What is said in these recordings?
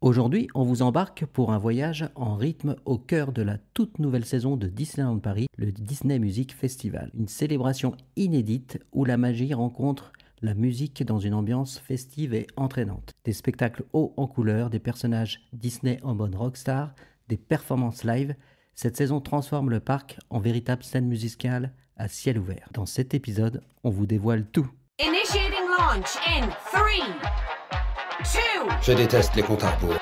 Aujourd'hui, on vous embarque pour un voyage en rythme au cœur de la toute nouvelle saison de Disneyland Paris, le Disney Music Festival. Une célébration inédite où la magie rencontre la musique dans une ambiance festive et entraînante. Des spectacles hauts en couleurs, des personnages Disney en mode rockstar, des performances live. Cette saison transforme le parc en véritable scène musicale à ciel ouvert. Dans cet épisode, on vous dévoile tout. Initiating launch in 3, 2. Je déteste les comptes à rebours.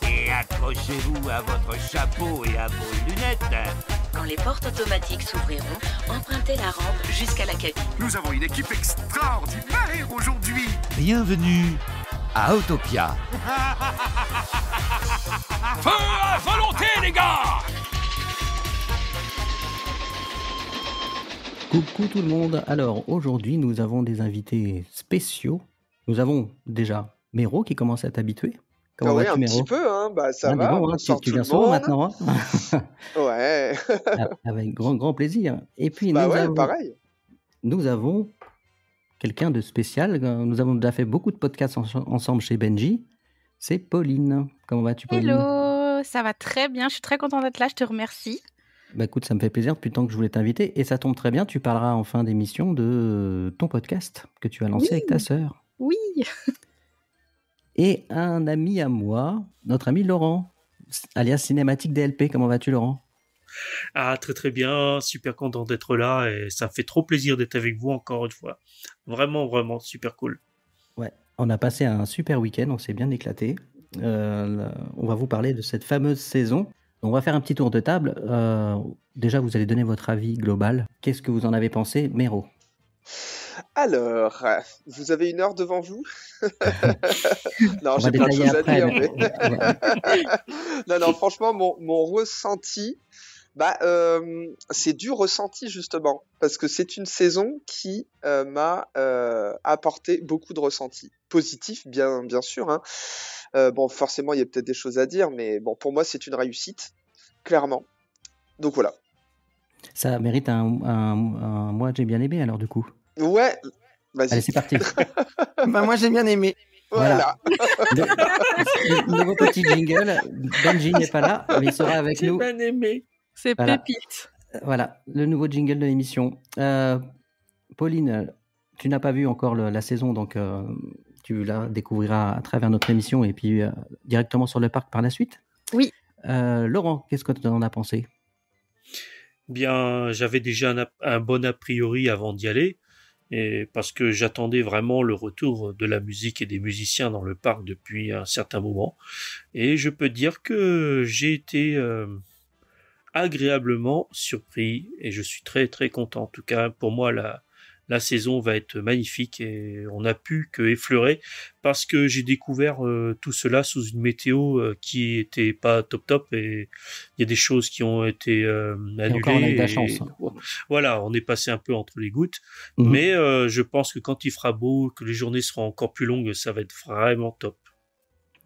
Et accrochez-vous à votre chapeau et à vos lunettes. Quand les portes automatiques s'ouvriront, empruntez la rampe jusqu'à la cabine. Nous avons une équipe extraordinaire aujourd'hui. Bienvenue à Autopia. Feu à volonté, les gars! Coucou tout le monde. Alors aujourd'hui, nous avons des invités spéciaux. Nous avons déjà Méro qui commence à t'habituer. Comment oui, vas-tu, un Méro? petit peu, hein. Bah, ça Mais va, bon, hein, bonsoir tu tout viens le souvent monde. maintenant. Hein. Ouais, Avec grand plaisir. Et puis bah ouais, pareil. nous avons quelqu'un de spécial. Nous avons déjà fait beaucoup de podcasts ensemble chez Benji. C'est Pauline. Comment vas-tu, Pauline? Hello, ça va très bien, je suis très contente d'être là, je te remercie. Bah écoute, ça me fait plaisir depuis le temps que je voulais t'inviter. Et ça tombe très bien, tu parleras en fin d'émission de ton podcast que tu as lancé avec ta sœur. Oui, Et un ami à moi, notre ami Laurent, alias Cinématique DLP. Comment vas-tu, Laurent? Ah, très bien, super content d'être là et ça me fait trop plaisir d'être avec vous encore une fois. Vraiment, super cool. Ouais, on a passé un super week-end, on s'est bien éclaté. On va vous parler de cette fameuse saison. On va faire un petit tour de table. Déjà, vous allez donner votre avis global. Qu'est-ce que vous en avez pensé, Méro? Alors, vous avez 1 heure devant vous? Non, On va j'ai plein de détailler choses à après. dire, mais... Non, franchement, mon ressenti, c'est du ressenti, justement, parce que c'est une saison qui m'a apporté beaucoup de ressentis. Positifs, bien sûr, hein. Bon, forcément, il y a peut-être des choses à dire, mais bon, pour moi, c'est une réussite, clairement. Donc voilà. Ça mérite un moi j'ai bien aimé alors du coup. Ouais, vas-y. Allez, c'est parti. Moi j'ai bien aimé. Voilà. Nouveau petit jingle. Benji n'est pas là, mais il sera avec J'ai nous. bien aimé. c'est Voilà. pépite. Voilà, le nouveau jingle de l'émission. Pauline, tu n'as pas vu encore la saison, donc tu la découvriras à travers notre émission et puis directement sur le parc par la suite. Oui. Laurent, qu'est-ce que tu en as pensé? Bien, j'avais déjà un bon a priori avant d'y aller, et parce que j'attendais vraiment le retour de la musique et des musiciens dans le parc depuis un certain moment. Et je peux dire que j'ai été agréablement surpris et je suis très content. En tout cas, pour moi, la saison va être magnifique et on n'a pu que effleurer parce que j'ai découvert tout cela sous une météo qui était pas top et il y a des choses qui ont été annulées. Et encore, on a eu de la chance. Voilà, on est passé un peu entre les gouttes, Mhm. mais je pense que quand il fera beau, que les journées seront encore plus longues, ça va être vraiment top.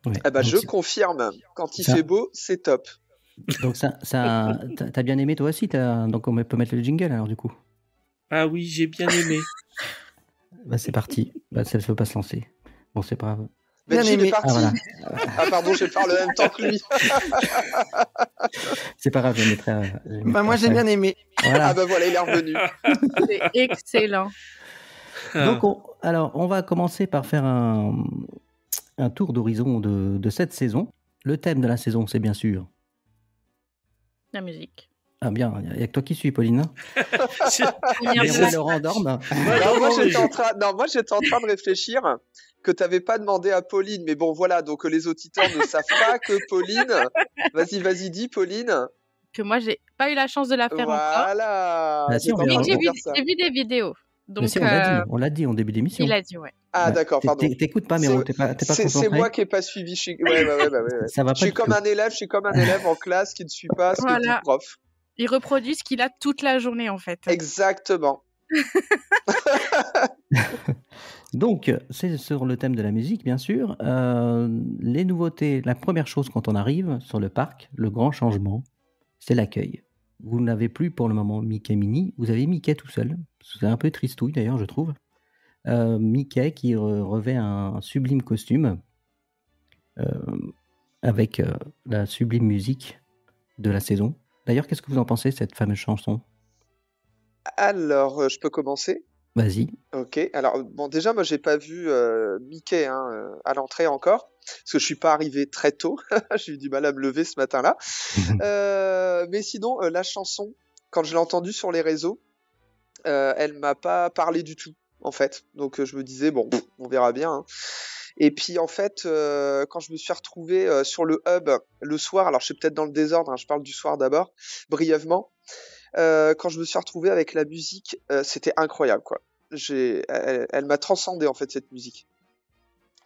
Ouais. Ah bah, Donc, je confirme, quand il ça- fait beau, c'est top. Donc t'as bien aimé toi aussi, donc on peut mettre le jingle alors du coup. Ah oui, j'ai bien aimé. Bah, c'est parti. Bah, ça ne veut pas se lancer. Bon, c'est pas grave. Bien Benji, il aimé. est parti. Ah, voilà. Ah pardon, je parle en même temps que lui. C'est pas grave, je mettrai. Moi j'ai bien aimé. Voilà. Ah bah voilà, il est revenu. C'est excellent. Donc, on va commencer par faire un tour d'horizon de cette saison. Le thème de la saison, c'est bien sûr. La musique. Ah bien, il n'y a que toi qui suis, Pauline. Première Méro et place. Laurent dorment. Moi j'étais en train de réfléchir que t'avais pas demandé à Pauline, mais bon voilà, donc les auditeurs ne savent pas que Pauline. Vas-y, dis Pauline. Que moi, j'ai pas eu la chance de la faire encore. Voilà. Bah, si, J'étais on en verra. train Mais de j'ai dire ça. vu des vidéos. Mais Donc, si, on l'a dit en début d'émission. il a dit, ouais. Ah Bah, d'accord, pardon. T'écoutes pas, Méro, t'es pas concentré. C'est moi qui ai pas suivi. Ouais. Ça va Je pas suis du comme tout. un élève en classe qui ne suit pas ce que dit Voilà. le prof. Il reproduit ce qu'il a toute la journée, en fait. Exactement. Donc, c'est sur le thème de la musique, bien sûr. Les nouveautés, la première chose quand on arrive sur le parc, le grand changement, c'est l'accueil. Vous n'avez plus pour le moment Mickey Minnie, vous avez Mickey tout seul. C'est un peu tristouille d'ailleurs, je trouve. Mickey qui revêt un sublime costume euh, avec la sublime musique de la saison. D'ailleurs, qu'est-ce que vous en pensez de cette fameuse chanson? Alors, je peux commencer? Vas-y. Ok. Alors, bon, déjà, moi, j'ai pas vu Mickey à l'entrée encore, parce que je suis pas arrivé très tôt. J'ai eu du mal à me lever ce matin-là. Mais sinon, la chanson, quand je l'ai entendue sur les réseaux, elle m'a pas parlé du tout, en fait. Donc, je me disais, bon, on verra bien, hein. Et puis, en fait, quand je me suis retrouvé sur le hub le soir, alors je suis peut-être dans le désordre, hein, je parle du soir d'abord, brièvement. Quand je me suis retrouvé avec la musique, c'était incroyable, quoi. Elle m'a transcendé, en fait, cette musique,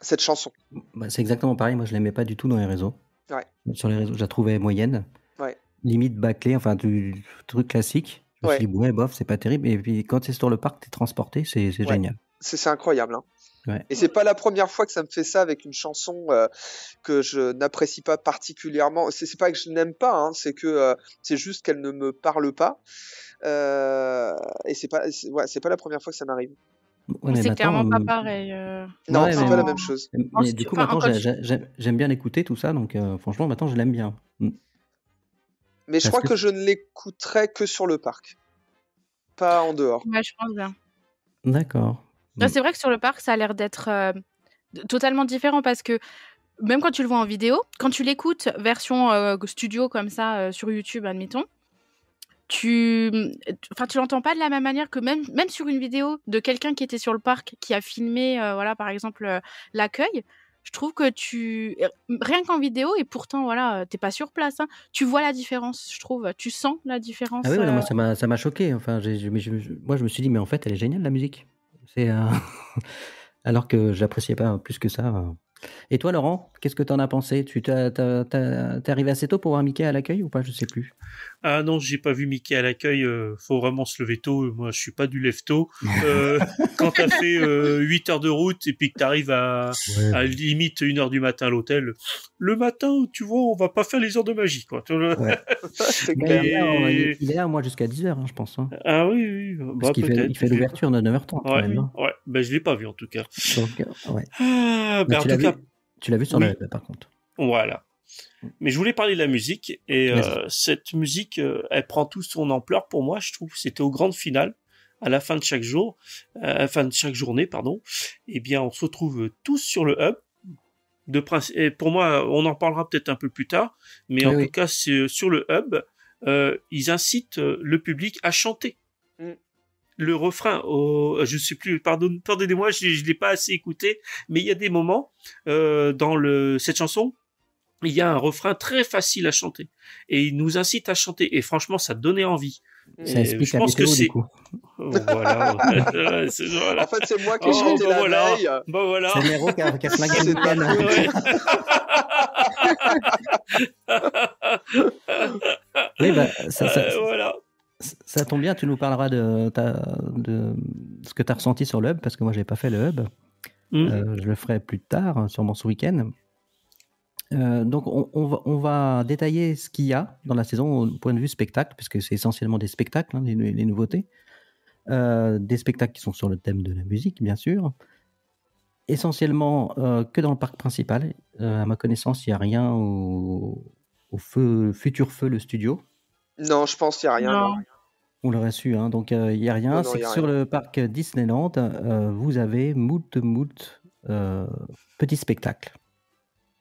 cette chanson. Bah, c'est exactement pareil. Moi, je l'aimais pas du tout dans les réseaux. Ouais. Sur les réseaux, je la trouvais moyenne. Ouais. Limite bâclée, enfin, du truc classique. Je me suis dit, ouais, bof, c'est pas terrible. Et puis, quand c'est sur le parc, t'es transporté, c'est génial. C'est incroyable, hein. Ouais. Et c'est pas la première fois que ça me fait ça avec une chanson que je n'apprécie pas particulièrement. C'est pas que je n'aime pas, hein, c'est que c'est juste qu'elle ne me parle pas. Et c'est pas la première fois que ça m'arrive. Ouais, mais C'est maintenant, clairement pas pareil. Non, ouais, c'est mais- pas la même chose. Mais du coup, maintenant, encore- j'aime bien l'écouter, tout ça. Donc, franchement, maintenant, je l'aime bien. Mais je Parce crois que- que je ne l'écouterai que sur le parc, pas en dehors. Ouais, je pense bien. D'accord. Non, c'est vrai que sur le parc, ça a l'air d'être totalement différent parce que même quand tu le vois en vidéo, quand tu l'écoutes version studio comme ça sur YouTube, admettons, tu l'entends pas de la même manière que même sur une vidéo de quelqu'un qui était sur le parc, qui a filmé, voilà, par exemple, l'accueil. Je trouve que rien qu'en vidéo, et pourtant, voilà, t'es pas sur place, hein, tu vois la différence, je trouve. Tu sens la différence. Ah oui, non, moi, ça m'a choqué. Enfin, moi, je me suis dit, mais en fait, elle est géniale, la musique. C'est alors que j'appréciais pas plus que ça. Et toi, Laurent, qu'est-ce que t'en as pensé? T'es arrivé assez tôt pour voir Mickey à l'accueil ou pas? Je sais plus. Ah non, j'ai pas vu Mickey à l'accueil. Faut vraiment se lever tôt. Moi, je suis pas du lève-tôt. Quand t'as fait 8 heures de route et puis que t'arrives à limite 1 heure du matin à l'hôtel, le matin, tu vois, on va pas faire les heures de magie, quoi. Ouais. C'est Mais clair. il est là, moi, jusqu'à 10h, je pense. Hein. Ah oui. Parce Bah, qu'il peut-être. il fait l'ouverture de 9h30 quand Ouais, même. Hein. ouais. Ben, je l'ai pas vu en tout cas. Donc, ouais. Ah, Mais ben, en tout cas, tu l'as vu sur Oui. le web, par contre. voilà. Mais je voulais parler de la musique et Vas-y. cette musique, elle prend toute son ampleur pour moi. Je trouve c'était aux grandes finales, à la fin de chaque jour, à la fin de chaque journée, pardon. Eh bien, on se retrouve tous sur le hub. Et pour moi, on en parlera peut-être un peu plus tard, mais Oui, en oui. tout cas, c'est sur le hub, ils incitent le public à chanter. Mm. Le refrain, je sais plus, pardonnez-moi, je l'ai pas assez écouté, mais il y a des moments dans cette chanson, il y a un refrain très facile à chanter et il nous incite à chanter et franchement, ça donnait envie. Ça Et explique je la pense que météo, c'est du coup. voilà. Voilà. En fait, c'est moi qui ai Oh, chanté bah la voilà. veille. Bah voilà. C'est Nero qui a flingué C'est le pas week-end. Ouais. Oui, bah, Voilà. ça tombe bien, tu nous parleras de ce que tu as ressenti sur le hub, parce que moi, j'ai pas fait le hub. Je le ferai plus tard, sûrement ce week-end. Donc, on va détailler ce qu'il y a dans la saison au point de vue spectacle, puisque c'est essentiellement des spectacles, hein, les nouveautés. Des spectacles qui sont sur le thème de la musique, bien sûr. Essentiellement que dans le parc principal. À ma connaissance, il n'y a rien au futur feu, le studio. Non, je pense qu'il n'y a rien. Non. non. On l'aurait su, hein. Donc il n'y a rien. Non, C'est y a que sur rien. le parc Disneyland, vous avez moult petits spectacles.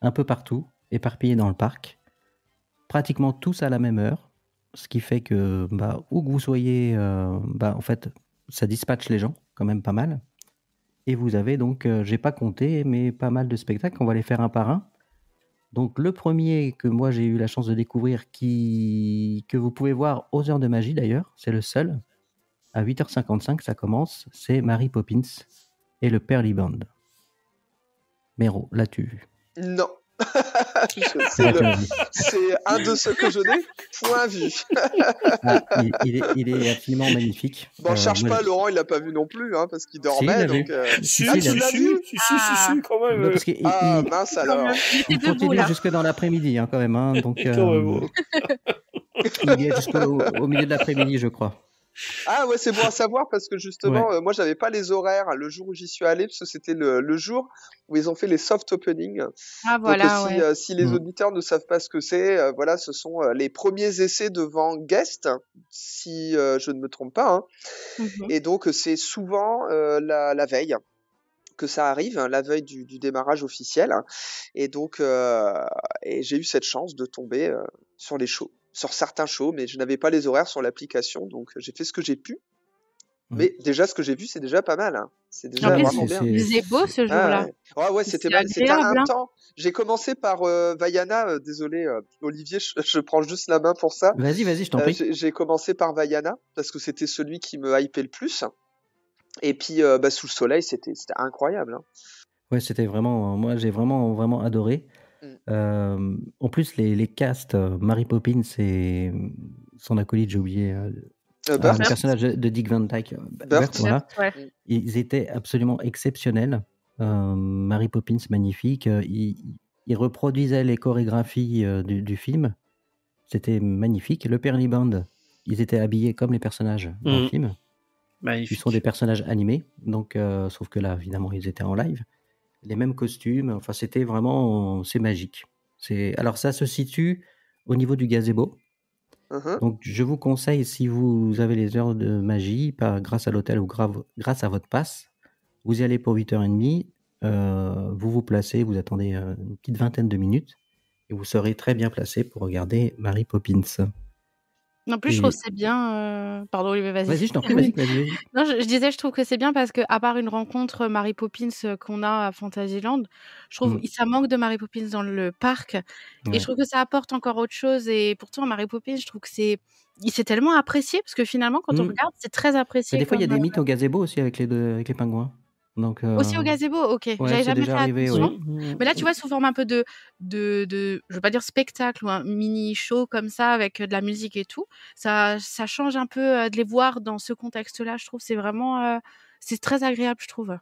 Un peu partout, éparpillés dans le parc. Pratiquement tous à la même heure. Ce qui fait que, où que vous soyez, en fait, ça dispatche les gens, quand même pas mal. Et vous avez donc, j'ai pas compté, mais pas mal de spectacles. On va les faire un par un. Donc le premier que moi j'ai eu la chance de découvrir, que vous pouvez voir aux heures de magie d'ailleurs, c'est le seul. À 8h55 ça commence, c'est Mary Poppins et le Pearly Band. Méro, l'as-tu vu? Non. C'est vrai que tu l'as vu. C'est un de ceux que je n'ai point vu. Ah, il est absolument magnifique. Bon, cherche moi, pas, Laurent, il l'a pas vu non plus, hein, parce qu'il il dormait. l'a vu. Donc, Si, Ah, si, tu l'as si, vu si, quand même. parce qu'il Ah, mince alors. Il il était debout continue là. jusque dans l'après-midi, hein, quand même. Hein, donc, Quand même. il est jusqu'au milieu de l'après-midi, je crois. Ah ouais, c'est bon à savoir parce que justement, moi j'avais pas les horaires le jour où j'y suis allé parce que c'était le jour où ils ont fait les soft openings. Ah Donc voilà, ouais. si les auditeurs ne savent pas ce que c'est, voilà, ce sont les premiers essais devant guest, si je ne me trompe pas. Hein. Mhm. Et donc c'est souvent la veille que ça arrive, hein, la veille du démarrage officiel. Et donc et j'ai eu cette chance de tomber sur les shows, sur certains shows, mais je n'avais pas les horaires sur l'application, donc j'ai fait ce que j'ai pu. Mais déjà, ce que j'ai vu, c'est déjà pas mal. Hein. C'est déjà En plus, vraiment bien. il faisait beau ce Ah jour-là. ouais, ouais, c'était C'est mal. C'était agréable, un hein. temps. J'ai commencé par Vaiana. Désolé, Olivier, je prends juste la main pour ça. Vas-y, je t'en prie. J'ai commencé par Vaiana parce que c'était celui qui me hypait le plus. Et puis, sous le soleil, c'était incroyable. Hein. Ouais, c'était vraiment. Moi, j'ai vraiment adoré. En plus, les castes, Mary Poppins et son acolyte, j'ai oublié. Bert. Le personnage de Dick Van Dyke, Bert, voilà. Ouais. Ils étaient absolument exceptionnels. Mary Poppins, magnifique. Ils reproduisaient les chorégraphies du film. C'était magnifique. Le Perly Band, ils étaient habillés comme les personnages dans le film. Magnifique. Ils sont des personnages animés, donc sauf que là, évidemment, ils étaient en live. Les mêmes costumes, enfin, c'était vraiment, c'est magique. Alors ça se situe au niveau du gazebo. Donc je vous conseille, si vous avez les heures de magie, grâce à l'hôtel ou grâce à votre passe, vous y allez pour 8h30, vous vous placez, vous attendez une petite vingtaine de minutes, et vous serez très bien placé pour regarder Mary Poppins. En plus, je trouve que c'est bien. Pardon, Olivier, vas-y. Vas-y, je t'en prie, vas-y. Non, je disais, je trouve que c'est bien parce que, à part une rencontre Mary Poppins qu'on a à Fantasyland, je trouve ça manque de Mary Poppins dans le parc. Ouais. Et je trouve que ça apporte encore autre chose. Et pourtant, Mary Poppins, je trouve que c'est tellement apprécié parce que finalement, quand on regarde, c'est très apprécié. Des fois, il y a des mythes au gazebo aussi avec les pingouins. Donc, aussi au gazebo, ok. Ouais, J'avais jamais déjà fait arrivé, attention. oui. Mais là, tu vois, sous forme un peu de, je veux pas dire spectacle ou un mini show comme ça avec de la musique et tout, ça change un peu de les voir dans ce contexte-là. Je trouve c'est vraiment, c'est très agréable, je trouve.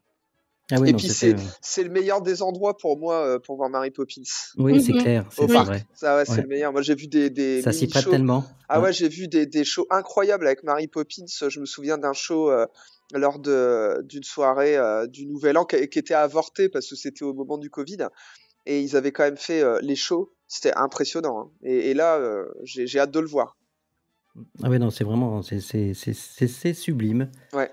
Ah oui, et non, puis c'est le meilleur des endroits pour moi pour voir Mary Poppins. Oui, c'est clair, c'est vrai. Ça, ouais, c'est le meillure. Moi, j'ai vu des ça s'y prête shows. tellement. Ah ouais, j'ai vu des shows incroyables avec Mary Poppins. Je me souviens d'un show lors d'une soirée du Nouvel An qui était avorté parce que c'était au moment du Covid. Et ils avaient quand même fait les shows. C'était impressionnant. Hein. Et là, j'ai hâte de le voir. Ah oui, non, c'est vraiment, c'est sublime. Ouais.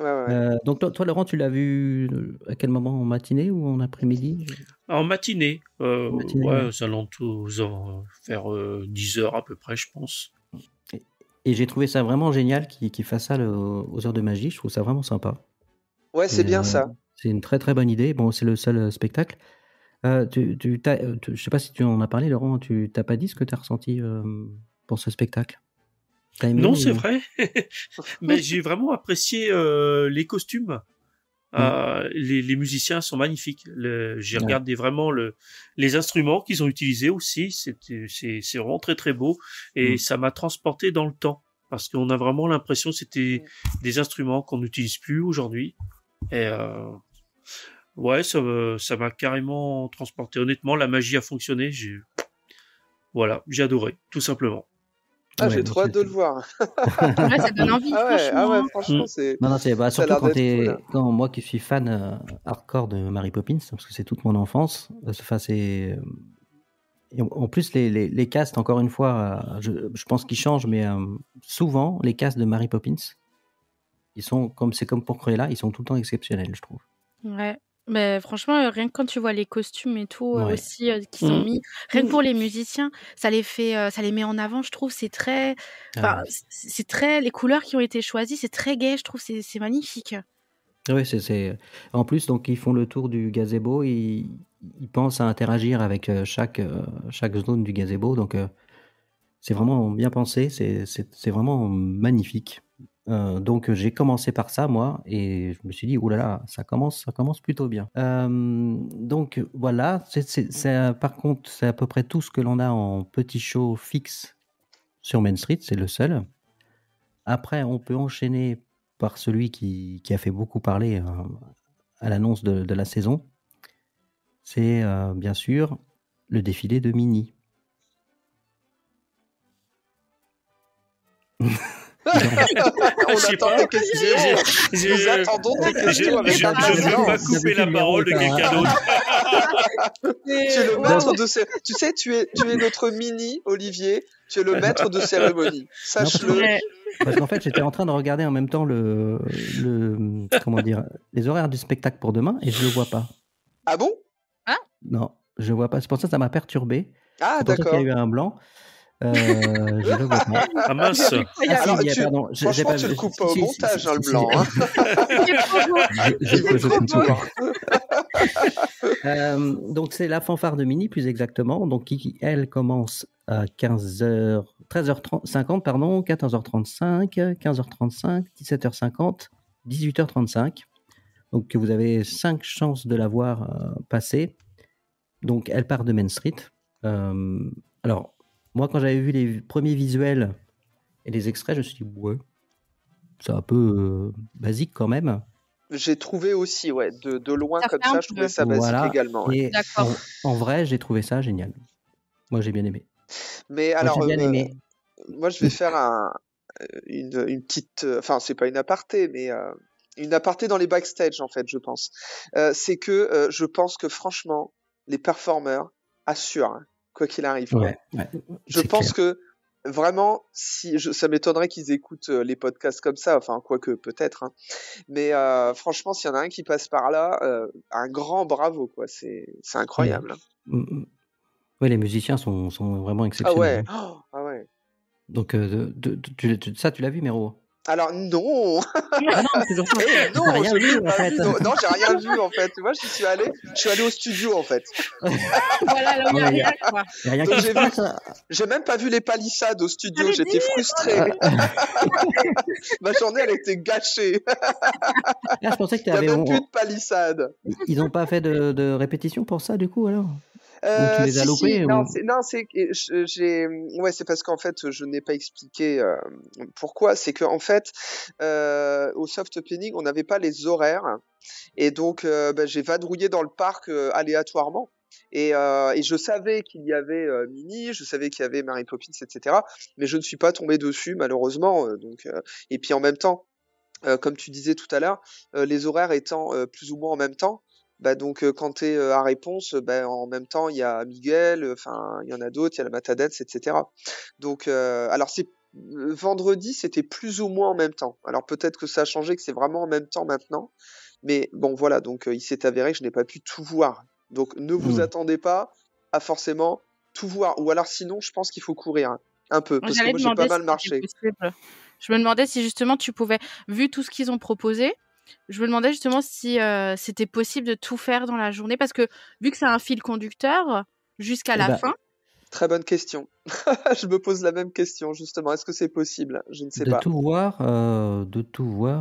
Donc toi, Laurent, tu l'as vu à quel moment, en matinée ou en après-midi? En matinée, matinée, ouais, aux alentours, vers 10h à peu près, je pense. Et j'ai trouvé ça vraiment génial qu'ils fassent ça aux heures de magie. Je trouve ça vraiment sympa. Ouais, c'est bien ça. C'est une très très bonne idée. Bon, c'est le seul spectacle. Je sais pas si tu en as parlé, Laurent. Tu t'as pas dit ce que tu as ressenti pour ce spectacle? Non, c'est vrai. Mais j'ai vraiment apprécié les costumes. Les musiciens sont magnifiques. J'ai regardé vraiment les instruments qu'ils ont utilisés aussi. C'est vraiment très très beau et ça m'a transporté dans le temps parce qu'on a vraiment l'impression que c'était des instruments qu'on n'utilise plus aujourd'hui. Et ouais, ça m'a carrément transporté. Honnêtement, la magie a fonctionné. Voilà, j'ai adoré, tout simplement. Ah, j'ai trop hâte de le voir. Ouais, ça donne envie, franchement, c'est... Non, c'est surtout quand moi qui suis fan hardcore de Mary Poppins, parce que c'est toute mon enfance, en plus, les castes, encore une fois, je pense qu'ils changent, mais souvent, les castes de Mary Poppins, c'est comme pour Cruella, ils sont tout le temps exceptionnels, je trouve. Ouais. Mais franchement, rien que quand tu vois les costumes et tout aussi qui sont mis, rien que pour les musiciens, ça les met en avant, je trouve. C'est très, c'est très, les couleurs qui ont été choisies, c'est très gai, je trouve. C'est magnifique. Oui, en plus, donc ils font le tour du gazebo, ils pensent à interagir avec chaque zone du gazebo, donc c'est vraiment bien pensé, c'est vraiment magnifique. Donc j'ai commencé par ça moi et je me suis dit oulala, ça commence plutôt bien. Donc voilà, par contre c'est à peu près tout ce que l'on a en petit show fixe sur Main Street, c'est le seul. Après on peut enchaîner par celui qui a fait beaucoup parler à l'annonce de la saison. C'est bien sûr le défilé de Minnie. On Je sais attend pas. tes questions. Nous attendons tes Je questions avec ne veux pas impatience. couper la parole de quelqu'un d'autre. Tu es le maître de ces... Tu sais, tu es notre mini, Olivier. Tu es le maître de cérémonie. Sache-le. Ouais. Parce qu'en fait, j'étais en train de regarder en même temps comment dire, les horaires du spectacle pour demain et je le vois pas. Ah bon? Non, je vois pas. C'est pour ça que ça m'a perturbé. Ah, C'est pour ça d'accord. qu'il y a eu un blanc. Je le vois pas. Ah mince. Alors, pardon, franchement, tu le coupes pas au montage, hein, le blanc. Hein. Je Il vaut trop coupe tout. hein. Donc c'est la fanfare de Mini plus exactement, donc qui elle commence à 13h50 pardon, 14h35, 15h35, 17h50, 18h35. Donc vous avez 5 chances de la voir passer. Donc elle part de Main Street. Alors moi quand j'avais vu les premiers visuels et les extraits, je me suis dit ouais, c'est un peu basique quand même. J'ai trouvé aussi, ouais, de loin Ça comme fait un ça, je trouvais peu. ça basique Voilà. également. Ouais. Et D'accord. en vrai, j'ai trouvé ça génial. Moi, j'ai bien aimé. Mais Moi, alors, j'ai bien aimé. moi, je vais faire une petite, enfin, c'est pas une aparté, mais une aparté dans les backstage, en fait, je pense. C'est que je pense que franchement, les performeurs assurent, hein, quoi qu'il arrive. Quoi. Ouais, Je c'est pense clair. que vraiment, ça m'étonnerait qu'ils écoutent les podcasts comme ça, enfin, quoique peut-être. Hein. Mais franchement, s'il y en a un qui passe par là, un grand bravo, quoi. C'est incroyable. Hein. Ouais, les musiciens sont vraiment Ah exceptionnels. ouais, hein. oh, ah ouais. Donc, ça, tu l'as vu, Méro? Alors non, Ah non, mais toujours pas. eh non, T'as rien je vu, l'ai en pas fait. vu. Non, j'ai rien vu en fait. Tu vois, je suis allé au studio en fait. Voilà, là où il y a Ouais, rien, quoi. Y a rien Donc qui se j'ai passe. j'ai même pas vu les palissades au studio. J'allais J'étais dire. frustré. Ma journée, elle était gâchée. Ah, je pensais que Il y a t'avais. même plus de palissades. Ils n'ont pas fait de répétition pour ça, du coup, alors? Ou tu les as Si, loupés non, ou... ouais, c'est parce qu'en fait, je n'ai pas expliqué pourquoi. C'est qu'en fait, au soft opening, on n'avait pas les horaires, et donc j'ai vadrouillé dans le parc aléatoirement. Et je savais qu'il y avait Minnie, je savais qu'il y avait Mary Poppins, etc. Mais je ne suis pas tombé dessus, malheureusement. Et puis en même temps, comme tu disais tout à l'heure, les horaires étant plus ou moins en même temps. Bah donc quand t'es à Réponse, en même temps il y a Miguel, enfin il y en a d'autres, il y a la Matadance, etc. Donc alors c'est vendredi c'était plus ou moins en même temps. Alors peut-être que ça a changé, que c'est vraiment en même temps maintenant, mais bon voilà donc il s'est avéré que je n'ai pas pu tout voir. Donc ne vous attendez pas à forcément tout voir, ou alors sinon je pense qu'il faut courir un peu parce que J'allais moi j'ai pas demander mal si marché. c'était possible. Je me demandais si justement tu pouvais, vu tout ce qu'ils ont proposé, je me demandais justement si c'était possible de tout faire dans la journée, parce que vu que c'est un fil conducteur jusqu'à Eh la ben, fin, Très bonne question. Je me pose la même question justement. Est-ce que c'est possible? Je ne sais De pas. tout voir,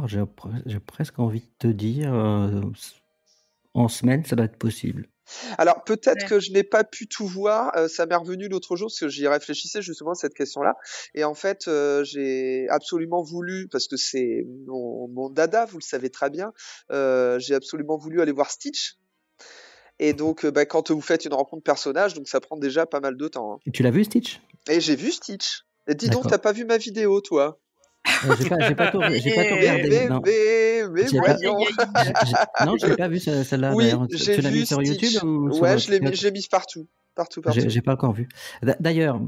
j'ai presque envie de te dire, en semaine, ça doit être possible. Alors peut-être Ouais. que je n'ai pas pu tout voir, ça m'est revenu l'autre jour parce que j'y réfléchissais justement à cette question-là, et en fait j'ai absolument voulu, parce que c'est mon dada, vous le savez très bien, j'ai absolument voulu aller voir Stitch, et donc quand vous faites une rencontre personnage, donc ça prend déjà pas mal de temps. Hein. Tu l'as vu, Stitch? Et j'ai vu Stitch. Et dis donc, D'accord. t'as pas vu ma vidéo, toi? J'ai pas tout regardé. Mais Non, j'ai pas, voyons. non, je l'ai pas vu celle-là. Oui, D'ailleurs, j'ai tu l'as vu mis sur YouTube Stitch. ou sur Ouais, je l'ai TikTok? mis partout. Partout. J'ai pas encore vu. D'ailleurs,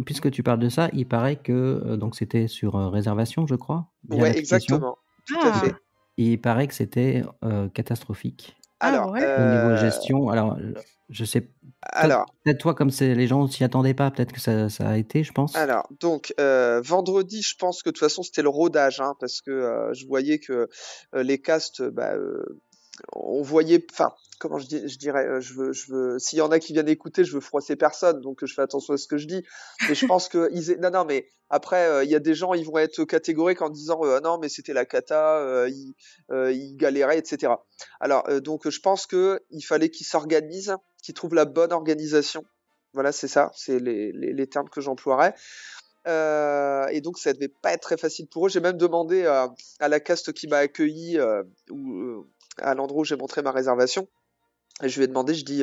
puisque tu parles de ça, il paraît que donc c'était sur réservation, je crois, via Ouais, l'application. exactement. Tout à fait. Et il paraît que c'était catastrophique Alors, ouais. au niveau gestion. Alors, je sais. alors, Peut-être toi, comme les gens s'y attendaient pas, peut-être que ça a été, je pense. alors, donc vendredi, je pense que de toute façon c'était le rodage, hein, parce que je voyais que les castes, on voyait, enfin, comment je dirais, je veux, s'il y en a qui viennent écouter, je veux froisser personne, donc je fais attention à ce que je dis. Mais je pense que non, mais après, il y a des gens, ils vont être catégoriques en disant non, mais c'était la cata, ils galéraient, etc. Alors, donc je pense que il fallait qu'ils s'organisent, qu'ils trouvent la bonne organisation. Voilà, c'est ça, c'est les termes que j'emploierais. Et donc ça devait pas être très facile pour eux. J'ai même demandé à la caste qui m'a accueilli à l'endroit où j'ai montré ma réservation, Et je lui ai demandé, je dis,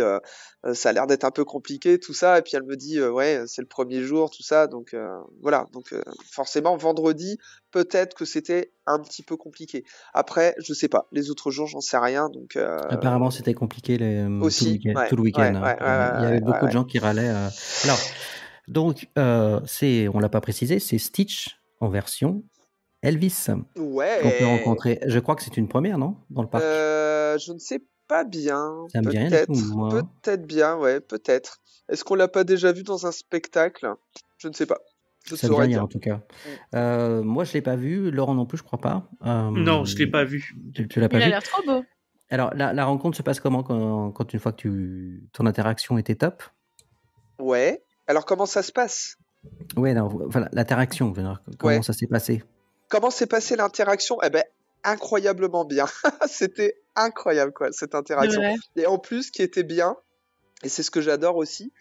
ça a l'air d'être un peu compliqué, tout ça. Et puis elle me dit, ouais, c'est le premier jour, tout ça. Donc voilà. Donc forcément, vendredi, peut-être que c'était un petit peu compliqué. Après, je sais pas. Les autres jours, j'en sais rien. Donc Apparemment, c'était compliqué aussi, ouais, tout le ouais, week-end. ouais, Il y avait beaucoup ouais. de gens qui râlaient. Alors, donc, on l'a pas précisé, c'est Stitch en version Elvis qu'on peut rencontrer. Je crois que c'est une première, non, dans le parc. Je ne sais pas bien. Ça me dit rien du tout, moi. Peut-être bien, ouais, peut-être. Est-ce qu'on l'a pas déjà vu dans un spectacle? Je ne sais pas. Je Ça me dit saurais rien, dire. en tout cas. Moi, je l'ai pas vu. Laurent non plus, je crois pas. Non, je l'ai pas vu. Tu l'as pas Il a vu? l'air trop beau. Alors, la rencontre se passe comment quand une fois que ton interaction était top? Ouais. Alors, comment ça se passe? Ouais, voilà, l'interaction, je veux dire, comment ça s'est passé? Comment s'est passée l'interaction? Eh ben, incroyablement bien. C'était incroyable, quoi, cette interaction. Ouais. Et en plus, ce qui était bien, et c'est ce que j'adore aussi,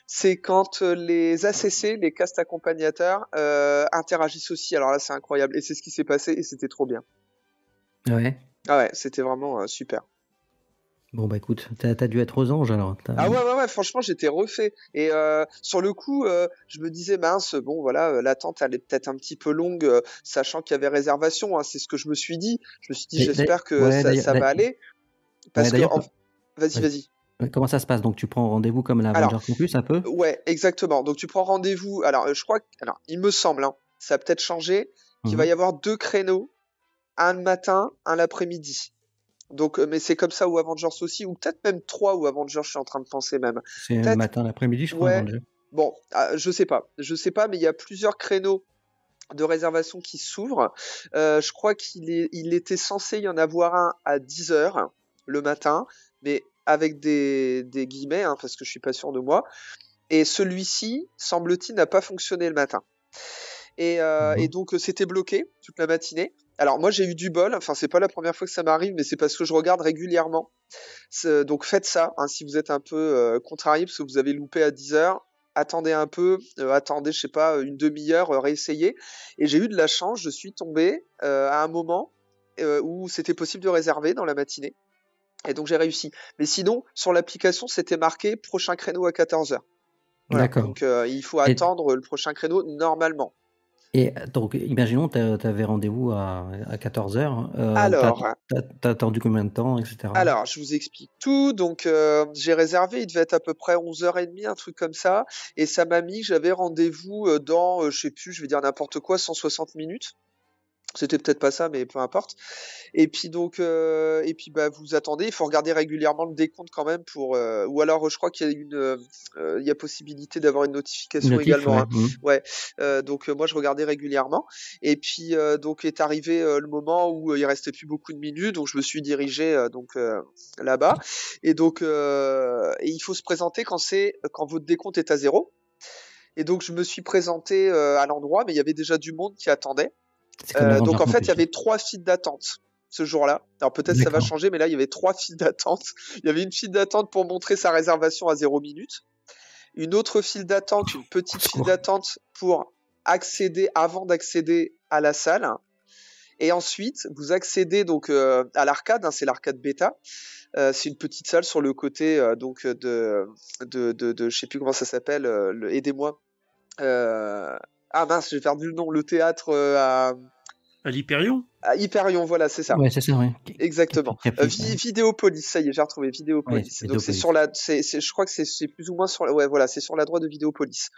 c'est quand les ACC, les cast accompagnateurs, interagissent aussi. Alors là, c'est incroyable. Et c'est ce qui s'est passé et c'était trop bien. Ouais. Ah ouais, c'était vraiment super. Bon, bah écoute, t'as dû être aux anges alors. Ah ouais, franchement, j'étais refait. Et sur le coup, je me disais, mince, bon, voilà, l'attente, elle est peut-être un petit peu longue, sachant qu'il y avait réservation, hein, c'est ce que je me suis dit. Je me suis dit, j'espère que ça va aller. Parce que... Vas-y. Comment ça se passe? Donc, tu prends rendez-vous comme la Avengers Campus, un peu? Ouais, exactement. Donc, tu prends rendez-vous. Alors, je crois alors, il me semble, hein, ça a peut-être changé, qu'il va y avoir 2 créneaux, un le matin, un l'après-midi. Donc, mais c'est comme ça ou Avengers aussi, ou peut-être même 3 ou Avengers, je suis en train de penser même. C'est le matin, l'après-midi, je crois, Avengers. Bon, je sais pas, mais il y a plusieurs créneaux de réservation qui s'ouvrent. Je crois il était censé y en avoir un à 10h le matin, mais avec des guillemets, hein, parce que je suis pas sûr de moi. Et celui-ci, semble-t-il, n'a pas fonctionné le matin. Et donc, c'était bloqué toute la matinée. Alors, moi, j'ai eu du bol. Enfin, c'est pas la première fois que ça m'arrive, mais c'est parce que je regarde régulièrement. Donc, faites ça, hein, si vous êtes un peu contrarié, parce que vous avez loupé à 10h. Attendez un peu, attendez, je sais pas, une demi-heure, réessayez. Et j'ai eu de la chance, je suis tombé à un moment où c'était possible de réserver dans la matinée. Et donc, j'ai réussi. Mais sinon, sur l'application, c'était marqué prochain créneau à 14h. Voilà. D'accord. Donc, il faut attendre le prochain créneau normalement. Et donc, imaginons, tu avais rendez-vous à 14h. Alors, t'as attendu combien de temps, etc. Alors, je vous explique tout. Donc, j'ai réservé, il devait être à peu près 11h30, un truc comme ça. Et ça m'a mis, j'avais rendez-vous dans, je sais plus, je vais dire n'importe quoi, 160 minutes. C'était peut-être pas ça, mais peu importe. Et puis donc, bah vous attendez. Il faut regarder régulièrement le décompte quand même pour. Ou alors, je crois qu'il y a il y a possibilité d'avoir une notification également. Ouais. Donc moi, je regardais régulièrement. Et puis donc est arrivé le moment où il restait plus beaucoup de minutes. Donc je me suis dirigé là-bas. Et donc il faut se présenter quand votre décompte est à 0. Et donc je me suis présenté à l'endroit, mais il y avait déjà du monde qui attendait. Donc en fait, il y avait 3 files d'attente ce jour-là. Alors peut-être ça va changer, mais là il y avait 3 files d'attente. Il y avait une file d'attente pour montrer sa réservation à 0 minutes, une autre file d'attente, une petite file d'attente pour accéder avant d'accéder à la salle. Et ensuite, vous accédez donc à l'arcade, hein, c'est l'arcade bêta. C'est une petite salle sur le côté donc de je sais plus comment ça s'appelle. Aidez-moi. Ah mince, j'ai perdu le nom. Le théâtre à l'Hyperion. À Hyperion, voilà, c'est ça. Ouais, c'est ça, oui. Exactement. Vidéopolis, ça y est, j'ai retrouvé Vidéopolis. Donc c'est sur la, je crois que c'est plus ou moins sur, ouais, voilà, c'est sur la droite de Vidéopolis.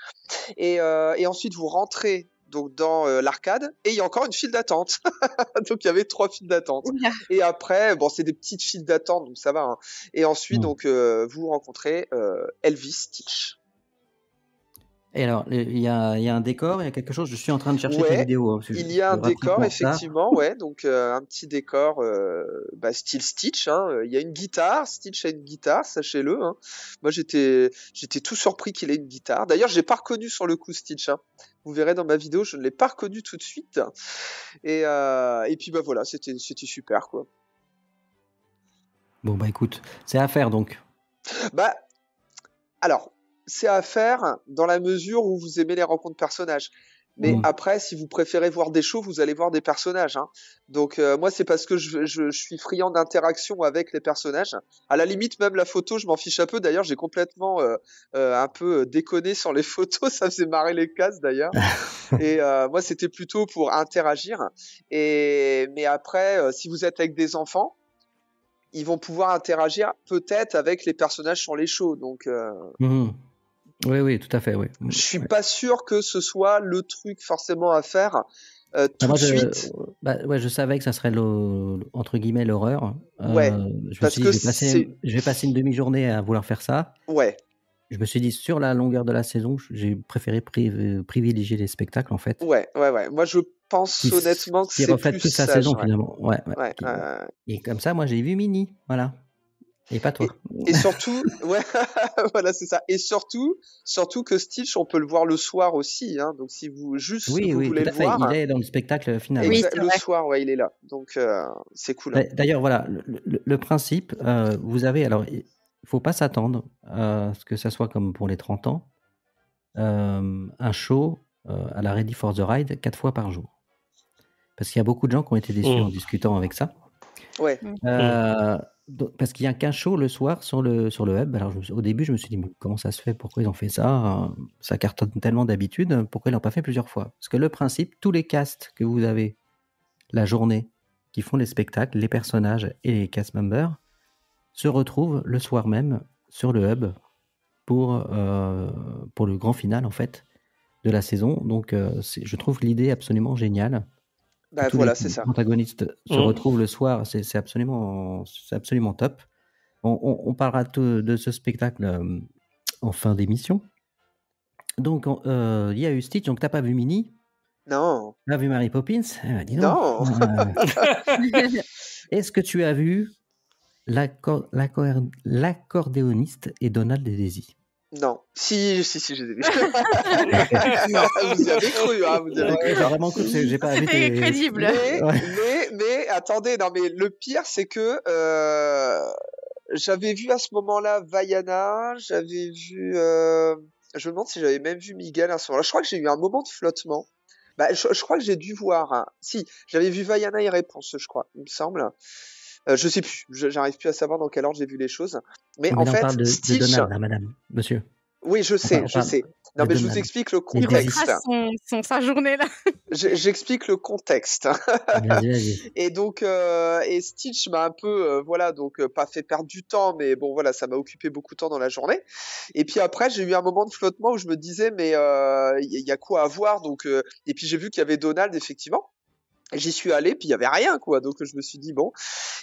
Et ensuite vous rentrez donc dans l'arcade et il y a encore une file d'attente. Donc il y avait 3 files d'attente. Et après, bon, c'est des petites files d'attente, donc ça va. Hein. Et ensuite, donc vous rencontrez Elvis Stitch. Et alors, il y a un décor, il y a quelque chose. Je suis en train de chercher ta vidéo. Hein, il y a un décor, effectivement, ouais. Donc un petit décor, style Stitch. Hein. Il y a une guitare. Stitch a une guitare, sachez-le. Hein. Moi, j'étais tout surpris qu'il ait une guitare. D'ailleurs, j'ai pas reconnu sur le coup Stitch. Hein. Vous verrez dans ma vidéo, je ne l'ai pas reconnu tout de suite. Et puis bah voilà, c'était super, quoi. Bon bah écoute, c'est à faire donc. Bah alors. C'est à faire dans la mesure où vous aimez les rencontres personnages. Mais après, si vous préférez voir des shows, vous allez voir des personnages. Hein. Donc moi, c'est parce que je suis friand d'interaction avec les personnages. À la limite, même la photo, je m'en fiche un peu. D'ailleurs, j'ai complètement un peu déconné sur les photos. Ça faisait marrer les cases d'ailleurs. Et moi, c'était plutôt pour interagir. Mais après, si vous êtes avec des enfants, ils vont pouvoir interagir peut-être avec les personnages sur les shows. Donc Oui, tout à fait, oui. je suis pas sûr que ce soit le truc forcément à faire tout de suite. Je savais que ça serait entre guillemets l'horreur. Ouais, je me suis dit, je vais passer une demi-journée à vouloir faire ça. Ouais. Je me suis dit, sur la longueur de la saison, j'ai préféré privilégier les spectacles, en fait. Ouais. Moi, je pense honnêtement que c'est plus reflète toute la sage, saison, ouais. finalement. Ouais. Et comme ça, moi, j'ai vu Minnie, voilà. Et pas toi. Et surtout, ouais, voilà, c'est ça. Et surtout que Stitch, on peut le voir le soir aussi, hein. Donc si vous voulez le voir, il est dans le spectacle final. Oui, le soir, ouais, il est là. Donc c'est cool. Hein. D'ailleurs, voilà, le principe, vous avez, alors, il faut pas s'attendre à ce que ça soit comme pour les 30 ans, un show à la Ready for the Ride 4 fois par jour. Parce qu'il y a beaucoup de gens qui ont été déçus en discutant avec ça. Ouais. Parce qu'il n'y a qu'un show le soir sur le web. Alors au début, je me suis dit, mais comment ça se fait? Pourquoi ils ont fait ça? Ça cartonne tellement d'habitude. Pourquoi ils l'ont pas fait plusieurs fois? Parce que le principe, tous les casts que vous avez la journée, qui font les spectacles, les personnages et les cast members, se retrouvent le soir même sur le hub pour le grand final, en fait, de la saison. Donc, je trouve l'idée absolument géniale. Voilà, c'est ça. Les protagonistes se retrouvent le soir, c'est absolument top. On parlera de ce spectacle en fin d'émission. Donc, il y a eu Stitch. Donc, t'as pas vu Minnie? Non. T'as vu Mary Poppins? Dis donc. Non. Est-ce que tu as vu l'accordéoniste et Donald et Daisy? Non. Si, je les ai vus. Vous y avez cru, hein, vous y avez cru. J'ai vraiment cru que j'ai pas vu. C'est crédible. Mais attendez, non, mais le pire, c'est que j'avais vu à ce moment-là Vaiana, j'avais vu. Je me demande si j'avais même vu Miguel à ce moment-là. Je crois que j'ai eu un moment de flottement. Je crois que j'ai dû voir. Hein. Si, j'avais vu Vaiana et Réponse, je crois, il me semble. Je sais plus, j'arrive plus à savoir dans quel ordre j'ai vu les choses. Mais en on fait, parle de Stitch... Donald, madame, monsieur. Oui, je sais. Non, mais je vous explique le contexte. Sa journée là. J'explique le contexte. Vas-y. Et donc, et Stitch m'a un peu, pas fait perdre du temps, mais bon, voilà, ça m'a occupé beaucoup de temps dans la journée. Et puis après, j'ai eu un moment de flottement où je me disais, mais il y a quoi à voir, donc. Et puis j'ai vu qu'il y avait Donald, effectivement. J'y suis allé, puis il y avait rien, quoi. Donc je me suis dit bon.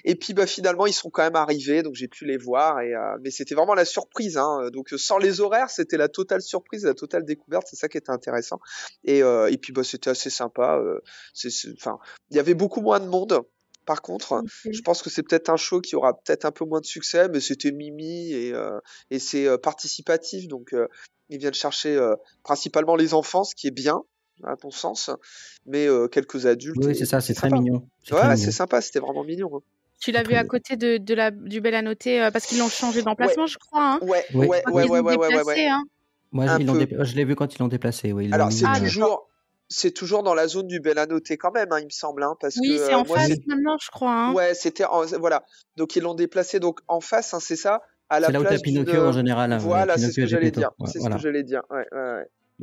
Et puis finalement ils sont quand même arrivés, donc j'ai pu les voir. Mais c'était vraiment la surprise, hein. Donc sans les horaires, c'était la totale surprise, la totale découverte. C'est ça qui était intéressant. Et puis c'était assez sympa. Enfin, il y avait beaucoup moins de monde. Par contre, je pense que c'est peut-être un show qui aura peut-être un peu moins de succès, mais c'était Mimi et c'est participatif, donc ils viennent chercher principalement les enfants, ce qui est bien. À ton sens, mais quelques adultes. Oui, c'est ça, c'est très sympa. mignon. C'est sympa, c'était vraiment mignon. Hein. Tu l'as vu à côté du Bel à noter parce qu'ils l'ont changé d'emplacement, je crois. Hein. Ouais. Hein. Moi, je l'ai vu quand ils l'ont déplacé. Oui, alors, c'est toujours dans la zone du Bel à noter quand même, hein, il me semble. Hein, parce oui, que, c'est en face maintenant, je crois. Hein. Ouais, voilà. Donc, ils l'ont déplacé donc, en face, hein, c'est ça. À la c'est là où t'as Pinocchio en général. Hein, voilà, c'est ce que j'allais dire. C'est ce que j'allais dire. Ouais.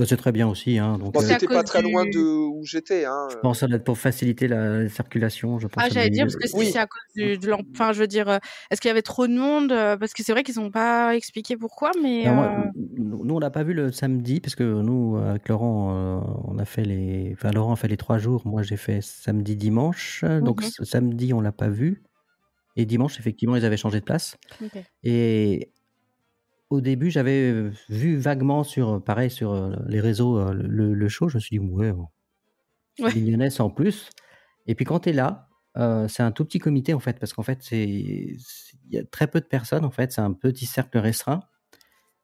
C'est très bien aussi. Hein, donc, c'était pas très loin de où j'étais. Hein. Je pense que ça doit être pour faciliter la circulation. Je pense j'allais dire, parce que c'est à cause enfin, je veux dire, est-ce qu'il y avait trop de monde? Parce que c'est vrai qu'ils n'ont pas expliqué pourquoi, mais... nous, on l'a pas vu le samedi, parce que nous, avec Laurent, Laurent a fait les 3 jours. Moi, j'ai fait samedi, dimanche. Donc, samedi, on l'a pas vu. Et dimanche, effectivement, ils avaient changé de place. Okay. Et... Au début, j'avais vu vaguement sur les réseaux le show. Je me suis dit, c'est mignonnesse en plus. Et puis quand tu es là, c'est un tout petit comité en fait, parce qu'en fait, il y a très peu de personnes en fait. C'est un petit cercle restreint.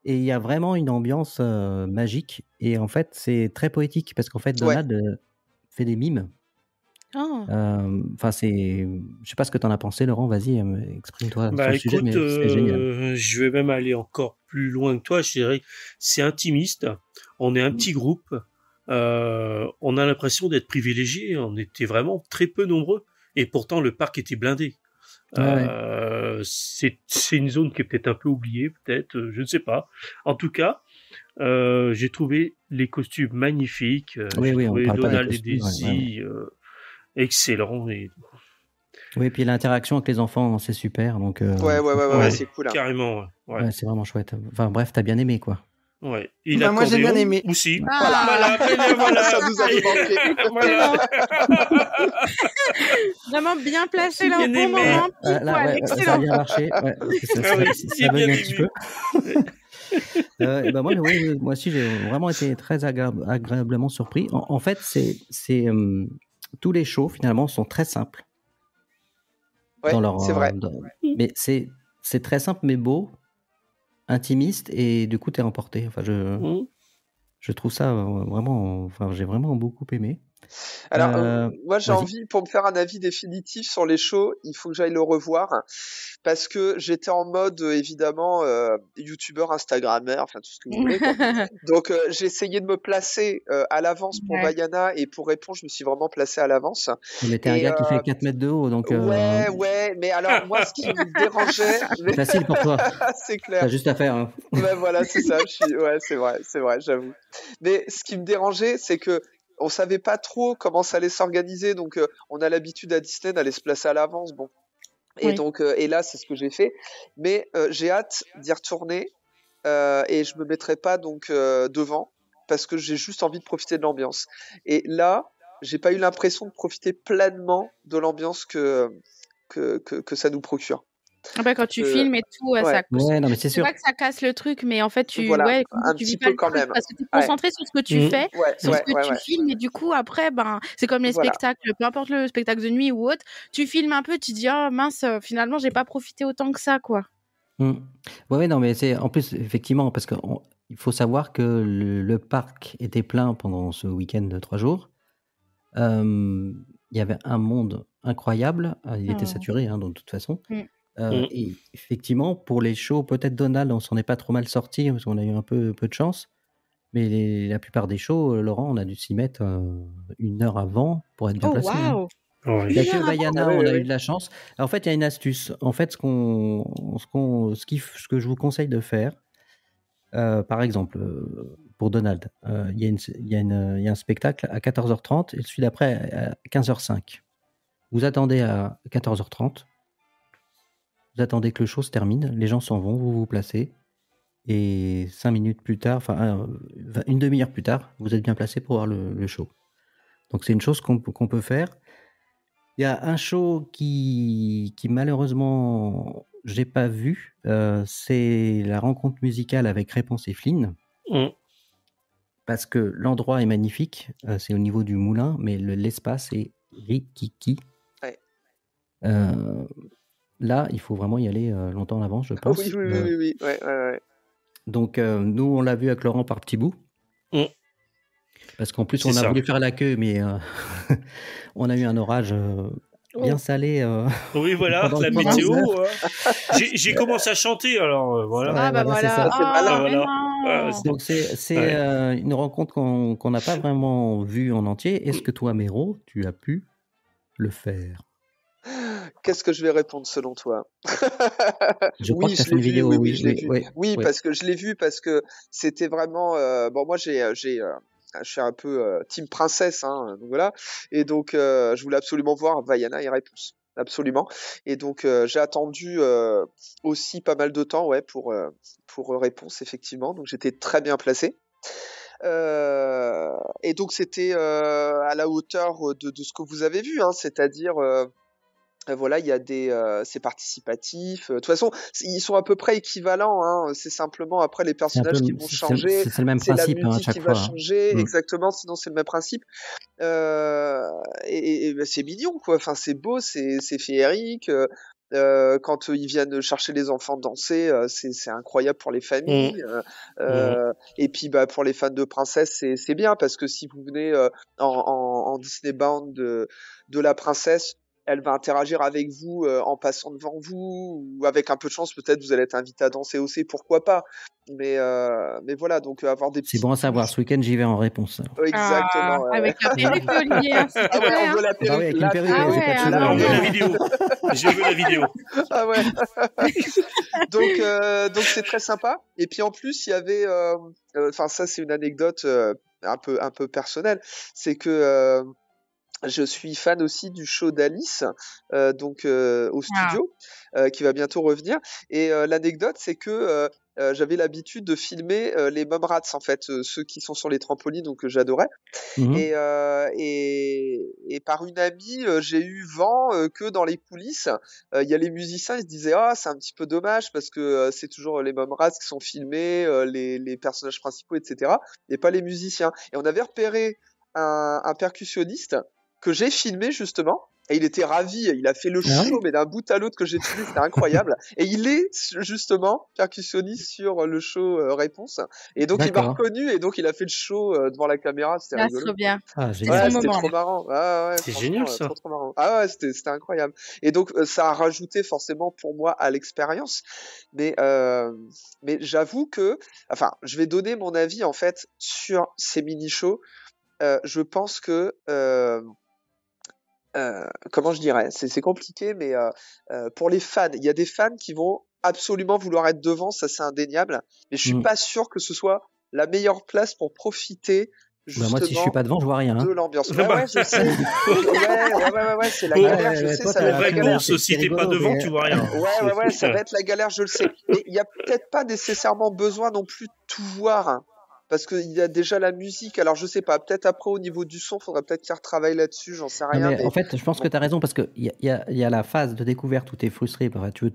Et il y a vraiment une ambiance magique. Et en fait, c'est très poétique, parce qu'en fait, Donald fait des mimes. Enfin, je sais pas ce que t'en as pensé, Laurent. Vas-y, exprime-toi sur le sujet, mais c'est génial. Je vais même aller encore plus loin que toi. Je dirais, c'est intimiste. On est un petit groupe. on a l'impression d'être privilégié. On était vraiment très peu nombreux. Et pourtant, le parc était blindé. C'est une zone qui est peut-être un peu oubliée, peut-être, je ne sais pas. En tout cas, j'ai trouvé les costumes magnifiques. J'ai trouvé Donald et Daisy excellents. Oui, et puis l'interaction avec les enfants, c'est super. Donc, ouais, c'est cool. Hein. Carrément, ouais, c'est vraiment chouette. Enfin, bref, t'as bien aimé, quoi. Ouais. Moi, j'ai bien aimé. Aussi. Voilà. Ça nous avait manqué. Vraiment bien placé là au bon moment. Excellent. Ça a bien marché. Ouais, ça bug un petit peu. Moi aussi, j'ai vraiment été très agréablement surpris. En fait, tous les shows, finalement, sont très simples. Ouais, c'est vrai. Mais c'est très simple, mais beau, intimiste, et du coup, t'es emporté. Enfin, je trouve ça vraiment... Enfin, j'ai vraiment beaucoup aimé. Alors, moi, j'ai envie, pour me faire un avis définitif sur les shows, il faut que j'aille le revoir, parce que j'étais en mode, évidemment, youtubeur, instagrammeur, enfin, tout ce que vous voulez, quoi. Donc, j'ai essayé de me placer à l'avance pour Vaiana, et pour répondre, je me suis vraiment placé à l'avance. Mais t'es un gars qui fait 4 mètres de haut, donc... Ouais, mais alors, moi, ce qui me dérangeait... C'est facile pour toi. C'est clair. T'as juste à faire, hein. Ouais, voilà, c'est ça, c'est vrai, j'avoue. Mais ce qui me dérangeait, c'est que on savait pas trop comment ça allait s'organiser, donc on a l'habitude à Disney d'aller se placer à l'avance, bon. Et donc, et là, c'est ce que j'ai fait. Mais j'ai hâte d'y retourner et je me mettrai pas donc devant parce que j'ai juste envie de profiter de l'ambiance. Et là, j'ai pas eu l'impression de profiter pleinement de l'ambiance que ça nous procure. Quand tu filmes et tout, ça non, mais c'est sûr. pas que ça casse le truc, mais en fait, tu vis pas le quand même. Parce que tu es concentré sur ce que tu fais, sur ce que tu filmes, et du coup, après, c'est comme les spectacles, peu importe le spectacle de nuit ou autre, tu filmes un peu, tu dis, oh mince, finalement, j'ai pas profité autant que ça, quoi. Ouais, non, mais c'est en plus, effectivement, parce qu'il faut savoir que le parc était plein pendant ce week-end de 3 jours. Il y avait un monde incroyable, il était saturé, hein, de toute façon. Et effectivement, pour les shows, peut-être Donald, on s'en est pas trop mal sorti parce qu'on a eu un peu de chance. Mais la plupart des shows, Laurent, on a dû s'y mettre 1 heure avant pour être bien placé. Wow. Il n'y a que Vaiana, on a eu de la chance. Alors, en fait, il y a une astuce. En fait, ce que je vous conseille de faire, par exemple, pour Donald, il y a un spectacle à 14h30 et celui d'après à 15h05. Vous attendez à 14h30. Vous attendez que le show se termine, les gens s'en vont, vous vous placez, et 5 minutes plus tard, enfin une demi-heure plus tard, vous êtes bien placé pour voir le show. Donc c'est une chose qu'on peut faire. Il y a un show qui malheureusement j'ai pas vu, c'est la rencontre musicale avec Réponse et Flynn, parce que l'endroit est magnifique, c'est au niveau du moulin, mais l'espace est rikiki. Là, il faut vraiment y aller longtemps en avance, je pense. Oui. Ouais. Donc, nous, on l'a vu avec Laurent par petits bouts. Parce qu'en plus, on a voulu faire la queue, mais on a eu un orage bien salé. Oui, voilà, la météo. J'ai commencé à chanter, alors voilà. Donc, c'est une rencontre qu'on n'a pas vraiment vue en entier. Est-ce que toi, Méro, tu as pu le faire ? Qu'est-ce que je vais répondre selon toi? Je crois que tu as fait une vidéo, oui, parce que je l'ai vu, parce que c'était vraiment... bon, moi, je suis un peu team princesse, hein, donc voilà. Et donc, je voulais absolument voir Vaiana et Réponse. Absolument. Et donc, j'ai attendu aussi pas mal de temps pour Réponse, effectivement. Donc, j'étais très bien placé. Et donc, c'était à la hauteur de ce que vous avez vu, hein, c'est-à-dire... voilà, il y a c'est participatif. De toute façon, ils sont à peu près équivalents, hein. C'est simplement après les personnages qui vont changer. C'est le même principe, la musique à chaque qui fois. va changer, exactement. Sinon, c'est le même principe. Et c'est mignon, quoi. Enfin, c'est beau, c'est féerique. Quand ils viennent chercher les enfants danser, c'est incroyable pour les familles. Et puis, pour les fans de princesse, c'est bien, parce que si vous venez en Disney Bound de la princesse, elle va interagir avec vous en passant devant vous, ou avec un peu de chance, peut-être vous allez être invité à danser aussi, pourquoi pas. Mais voilà, donc avoir des C'est petites bon à savoir. touches. Ce week-end, j'y vais en réponse. Alors. Exactement. Ouais, Avec la perruque, Olivier, hein, s'il te Ah ouais, plaît, on hein. veut la Ah bah oui, avec une la perruque, Ah j'ai pas de ouais, cheveux. la On veut la non. vidéo. Je veux la vidéo. Ah ouais. Donc c'est très sympa. Et puis en plus, il y avait, enfin ça c'est une anecdote un peu personnelle, c'est que je suis fan aussi du show d'Alice, donc au Ah. studio, qui va bientôt revenir. Et l'anecdote, c'est que j'avais l'habitude de filmer les mum rats, en fait, ceux qui sont sur les trampolines, donc que j'adorais. Mhm. Et par une amie, j'ai eu vent que dans les coulisses, il y a les musiciens, ils se disaient ah c'est un petit peu dommage parce que c'est toujours les mum rats qui sont filmés, les personnages principaux, etc. Et pas les musiciens. Et on avait repéré un percussionniste que j'ai filmé justement. Et il était ravi, il a fait le Ah ouais show, mais d'un bout à l'autre que j'ai filmé, c'était incroyable. Et il est justement percussionniste sur le show Réponse. Et donc il m'a D'accord. reconnu, et donc il a fait le show devant la caméra, c'était Ah, rigolo. trop bien. Ah, C'est génial. Ouais, son c'était moment, trop là. marrant. Ah ouais, C'est franchement, génial ça. trop marrant. Ah ouais, c'était incroyable. Et donc ça a rajouté forcément pour moi à l'expérience. Mais j'avoue que, enfin, je vais donner mon avis en fait sur ces mini-shows. Je pense que comment je dirais, c'est compliqué, mais pour les fans, il y a des fans qui vont absolument vouloir être devant, ça c'est indéniable. Mais je suis Mm. pas sûr que ce soit la meilleure place pour profiter Bah, moi, si je suis justement pas devant, je vois rien. de Hein. l'ambiance. Bah, Ouais, je sais. Ouais, c'est la Pour- galère, je Ouais, sais, toi, ça va être t'as la la galère. Réponse, si t'es pas rigolo, devant, mais- tu vois rien. Ouais, ça va être la galère, je le sais. Mais il y a peut-être pas nécessairement besoin non plus de tout voir, hein, parce qu'il y a déjà la musique. Alors je sais pas, peut-être après au niveau du son, faudrait peut-être qu'ils retravaillent là-dessus, j'en sais Non, rien. mais en fait, je pense que tu as raison parce qu'il y a la phase de découverte où tu es frustré. Enfin, tu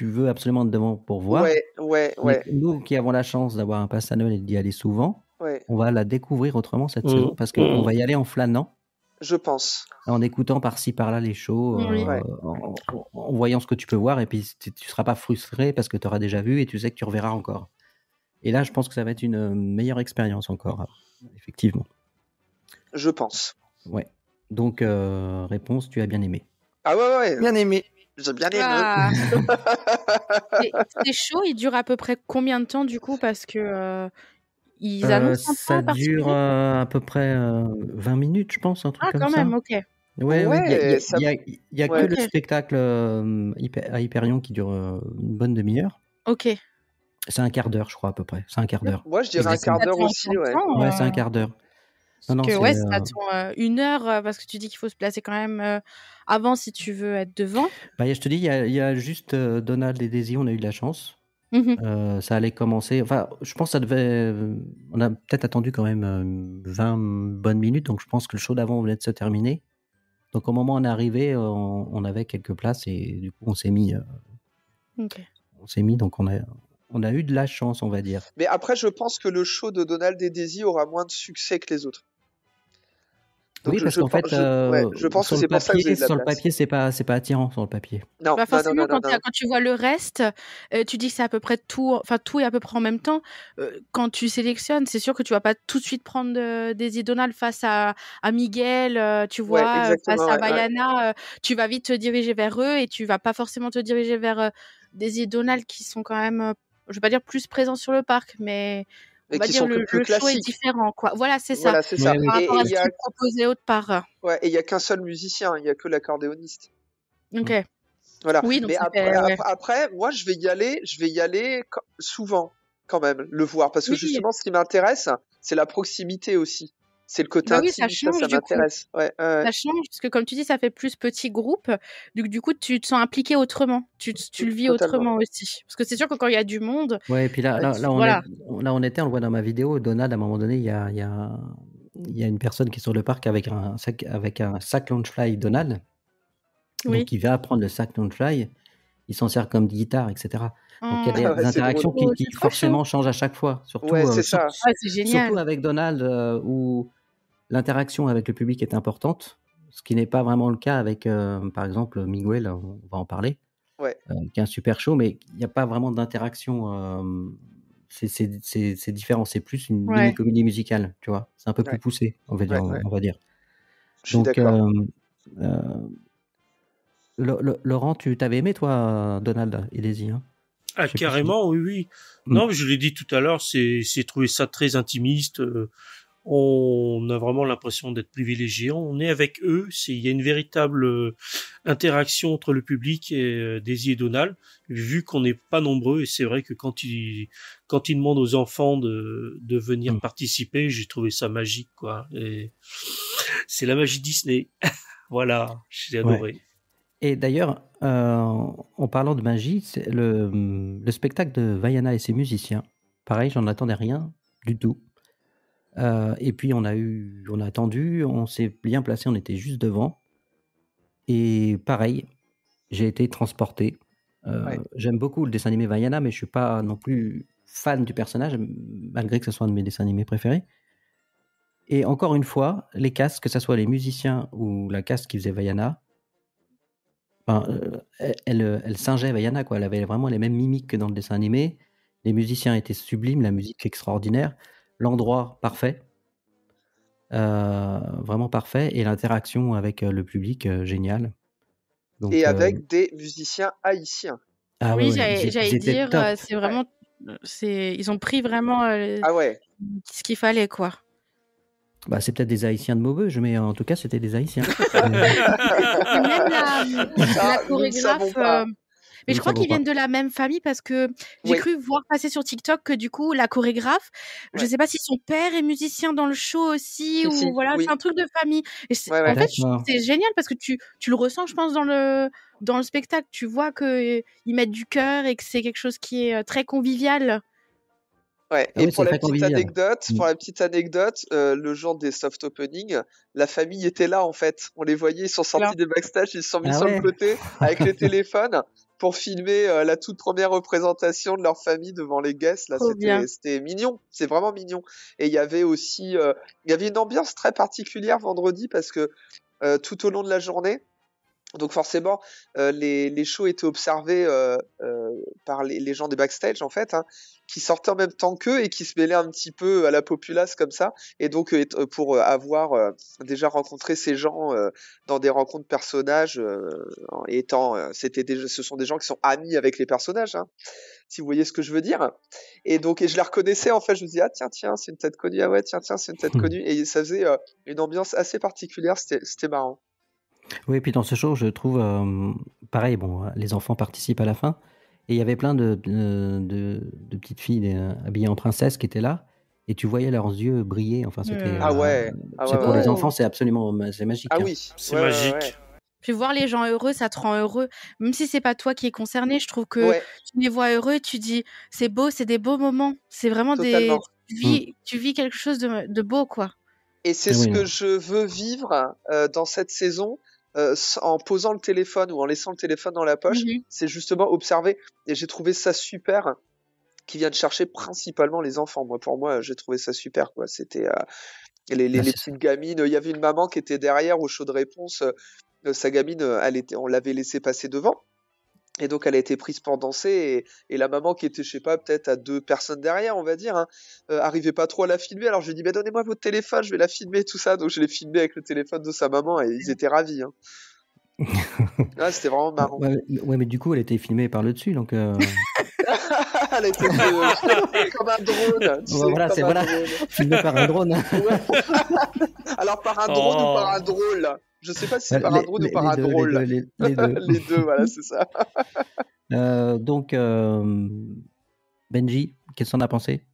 veux absolument être devant pour voir. Ouais. Mais nous qui avons la chance d'avoir un pass annuel et d'y aller souvent, on va la découvrir autrement cette saison parce qu'on va y aller en flânant, Je pense. en écoutant par-ci par-là les shows, Oui. Ouais. en voyant ce que tu peux voir, et puis tu seras pas frustré parce que tu auras déjà vu et tu sais que tu reverras encore. Et là, je pense que ça va être une meilleure expérience encore, effectivement. Je pense. Ouais. Donc, réponse, tu as bien aimé. Ah ouais. Bien aimé. J'ai bien aimé. Ah. Et ces shows, ils durent à peu près combien de temps du coup? Parce que ils annoncent un Ça temps particulier? dure à peu près 20 minutes, je pense, un truc Ah, comme quand ça. même, ok. Ouais, Ouais, ça- il y a ouais. que le Ok. spectacle à Hyperion qui dure une bonne demi-heure. Ok. C'est un quart d'heure, je crois, à peu près. C'est un quart d'heure. Moi, je dirais un Exactement. quart d'heure Ça aussi, tient ouais. longtemps, Ouais, c'est un quart d'heure. Non, Parce que c'est, ouais, ça attend 1 heure parce que tu dis qu'il faut se placer quand même avant si tu veux être devant. bah, je te dis, il y a juste Donald et Daisy, on a eu de la chance. Mhm. Ça allait commencer. Enfin, je pense que ça devait. On a peut-être attendu quand même 20 bonnes minutes, donc je pense que le show d'avant venait de se terminer. Donc au moment où on est arrivé, on avait quelques places et du coup on s'est mis. Ok. Donc on a eu de la chance, on va dire. Mais après, je pense que le show de Donald et Daisy aura moins de succès que les autres. Donc, Oui, parce qu'en fait, je pense que sur c'est pour ça que vous avez de la sur le place. papier, c'est pas attirant sur le papier. Non, Bah forcément, non. quand tu vois le reste, tu dis que c'est à peu près tout, enfin tout est à peu près en même temps. Quand tu sélectionnes, c'est sûr que tu vas pas tout de suite prendre Daisy Donald face à Miguel, tu vois, face exactement, à ouais. Vaiana. Tu vas vite te diriger vers eux et tu vas pas forcément te diriger vers Daisy Donald qui sont quand même, je vais pas dire plus présents sur le parc, mais on Et va qui dire sont le plus show est classiques. différent, quoi. Voilà, c'est ça. Voilà, c'est ça. Ouais, oui. Par Et rapport à il ce y a, qui est proposé autre part. ouais, et il y a qu'un seul musicien, il y a que l'accordéoniste. Ok. Voilà. Oui, donc Mais ça après, fait, ouais. après, moi, je vais y aller souvent, quand même, le voir. Parce que Oui. justement, ce qui m'intéresse, c'est la proximité aussi. C'est le côté Bah oui, ça intime, ça change du coup. m'intéresse. Ouais. Ça change parce que comme tu dis, ça fait plus petit groupe. Du coup, tu te sens impliqué autrement. Tu le vis Totalement. autrement aussi. Parce que c'est sûr que quand il y a du monde, Ouais, et puis là, voilà. on le voit dans ma vidéo, Donald, à un moment donné, il y a une personne qui est sur le parc avec un sac Launchfly Donald. Oui. Donc il va prendre le sac Launchfly, il s'en sert comme guitare, etc. Donc il y a des Ah ouais, c'est interactions drôle. qui C'est trop forcément changent à chaque fois. Surtout, Ouais, c'est ça. Ah, c'est génial. surtout avec Donald, où l'interaction avec le public est importante, ce qui n'est pas vraiment le cas avec, par exemple, Miguel, on va en parler, Ouais. qui est un super show, mais il n'y a pas vraiment d'interaction. C'est différent, c'est plus une Ouais. mini-comédie musicale, tu vois. C'est un peu plus Ouais. poussé, on va dire. Ouais. On va dire. Je suis Donc, d'accord. euh, Laurent, tu t'avais aimé, toi, Donald et Daisy, hein? Ah, Je sais plus si... carrément, oui, oui. Mm. Non, mais je l'ai dit tout à l'heure, c'est trouvé ça très intimiste. On a vraiment l'impression d'être privilégié. On est avec eux. Il y a une véritable interaction entre le public et Daisy et Donald. Vu qu'on n'est pas nombreux, et c'est vrai que quand ils demandent aux enfants de venir participer, j'ai trouvé ça magique, quoi. Et c'est la magie Disney. Voilà, j'ai adoré. Ouais. Et d'ailleurs, en parlant de magie, c'est le spectacle de Vaiana et ses musiciens, pareil, j'en attendais rien du tout. Et puis on a attendu, on s'est bien placé, on était juste devant. Et pareil, j'ai été transporté. Ouais. J'aime beaucoup le dessin animé Vaiana, mais je suis pas non plus fan du personnage, malgré que ce soit un de mes dessins animés préférés. Et encore une fois, les castes, que ce soit les musiciens ou la caste qui faisait Vaiana, elle singeait Vaiana, quoi. Elle avait vraiment les mêmes mimiques que dans le dessin animé. Les musiciens étaient sublimes, la musique extraordinaire, l'endroit parfait, vraiment parfait, et l'interaction avec le public génial. Donc, Et avec des musiciens haïtiens. Ah Oui, ouais, j'allais ils étaient dire, top. c'est vraiment, ils ont pris vraiment Ah ouais. ce qu'il fallait, quoi. Bah, c'est peut-être des Haïtiens de Maubeuge, mais en tout cas, c'était des Haïtiens. Même la Nous ne savons chorégraphe, pas. mais Nous je crois ne savons qu'ils pas. viennent de la même famille parce que j'ai Oui. cru voir passer sur TikTok que du coup, la chorégraphe, je Ouais. sais pas si son père est musicien dans le show aussi Si, ou si, voilà, oui. c'est un truc de famille. Et Ouais, en ouais. fait, je trouve D'accord. que c'est génial parce que tu le ressens, je pense, dans le spectacle. Tu vois qu'ils mettent du cœur et que c'est quelque chose qui est très convivial. Ouais. Ah Et oui, pour c'est la très petite convivial. anecdote, le jour des soft openings, la famille était là en fait. On les voyait, ils sont sortis Là. des backstage, ils se sont mis Ah sur le ouais. côté avec les téléphones pour filmer la toute première représentation de leur famille devant les guests. Là, Trop bien. c'était mignon, c'est vraiment mignon. Et il y avait aussi, il y avait une ambiance très particulière vendredi parce que tout au long de la journée. Donc forcément, les shows étaient observés par les gens des backstage en fait, hein, qui sortaient en même temps qu'eux et qui se mêlaient un petit peu à la populace comme ça. Et donc pour avoir déjà rencontré ces gens dans des rencontres personnages, ce sont des gens qui sont amis avec les personnages, hein, si vous voyez ce que je veux dire. Et donc je les reconnaissais en fait, je me disais ah tiens c'est une tête connue, ah ouais tiens c'est une tête connue, et ça faisait une ambiance assez particulière, c'était marrant. Oui, puis dans ce show, je trouve, pareil, bon, les enfants participent à la fin, et il y avait plein de petites filles habillées en princesse qui étaient là, et tu voyais leurs yeux briller. Enfin, c'était, Ah ouais, ah c'est ouais, pour ouais, les ouais. enfants, c'est absolument, c'est magique. Ah hein. oui, C'est ouais, ouais, magique. ouais. Puis voir les gens heureux, ça te rend heureux. Même si c'est pas toi qui es concerné, je trouve que Ouais, tu les vois heureux, tu dis c'est beau, c'est des beaux moments. C'est vraiment totalement. tu vis quelque chose de beau, quoi. Et c'est Ah ce oui, que je veux vivre dans cette saison en posant le téléphone ou en laissant le téléphone dans la poche, c'est justement observer. Et j'ai trouvé ça super qu'ils viennent chercher principalement les enfants. Pour moi, j'ai trouvé ça super, quoi. C'était les Ah, c'est- petites gamines. Il y avait une maman qui était derrière au show de réponse. Sa gamine, on l'avait laissée passer devant. Et donc elle a été prise pour danser, et la maman qui était, je sais pas, peut-être à 2 personnes derrière, on va dire, hein, arrivait pas trop à la filmer. Alors je lui ai dit, bah, donnez-moi votre téléphone, je vais la filmer, tout ça. Donc je l'ai filmé avec le téléphone de sa maman et ils étaient ravis. Hein. Ah, c'était vraiment marrant. ouais, mais du coup, elle était filmée par le dessus, donc. Elle était comme un drone. Tu sais, Voilà, comme c'est un voilà, drone. filmée par un drone. Ouais. Alors par un drone ou par un drôle? Je sais pas si c'est par un drone ou par un drôle. Les deux. Les deux, voilà, c'est ça. Donc, Benji, qu'est-ce qu'on a pensé?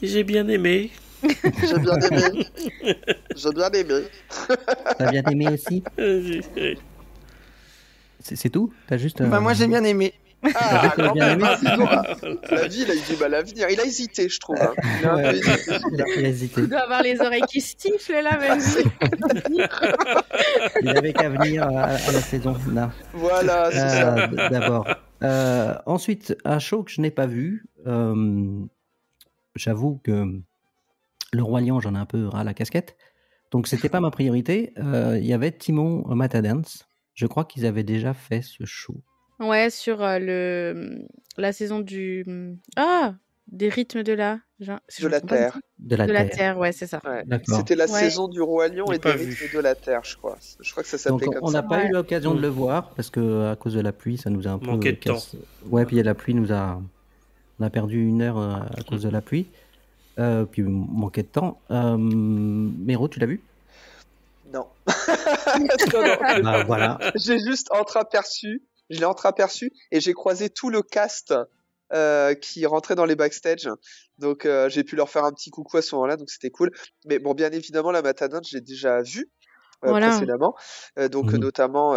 J'ai bien aimé. J'ai bien aimé. J'ai bien aimé. T'as bien aimé aussi? C'est tout? T'as juste. Bah, moi, j'ai bien aimé. Ah, T'as quand bien même, aimé? hein, dis donc, hein. La vie, il a eu du mal à venir. Il a hésité, je trouve. Hein. Il a un peu Ouais, hésité. il a hésité. Tu dois avoir les oreilles qui sifflent là, même. Il avait qu'à venir à la saison. Non. Voilà, c'est ça. D'abord. Ensuite, un show que je n'ai pas vu. J'avoue que le Roi Lion, j'en ai un peu ras la casquette. Donc, c'était pas ma priorité. Il y avait Timon Matadance. Je crois qu'ils avaient déjà fait ce show. Ouais, sur la saison des rythmes de la De la Terre. De la De la Terre. Terre, ouais, c'est ça. Ouais. D'accord. C'était la Ouais. saison du Roi Lion J'ai et des pas rythmes vu. de la Terre, je crois. Je crois que ça Donc s'appelait comme on n'a ça. pas eu Ouais. l'occasion de le voir parce que à cause de la pluie, ça nous a un peu Manquait de temps. Ouais, puis la pluie on a perdu 1 heure à cause de la pluie. Puis manquait de temps. Méro, tu l'as vu? Non. Non, Bah voilà. j'ai juste entreaperçu, je l'ai entreaperçu et j'ai croisé tout le cast qui rentrait dans les backstage. Donc j'ai pu leur faire un petit coucou à ce moment-là, donc c'était cool. Mais bon, bien évidemment, la Matadance, j'ai déjà vu Voilà. précédemment. Donc Mhm. notamment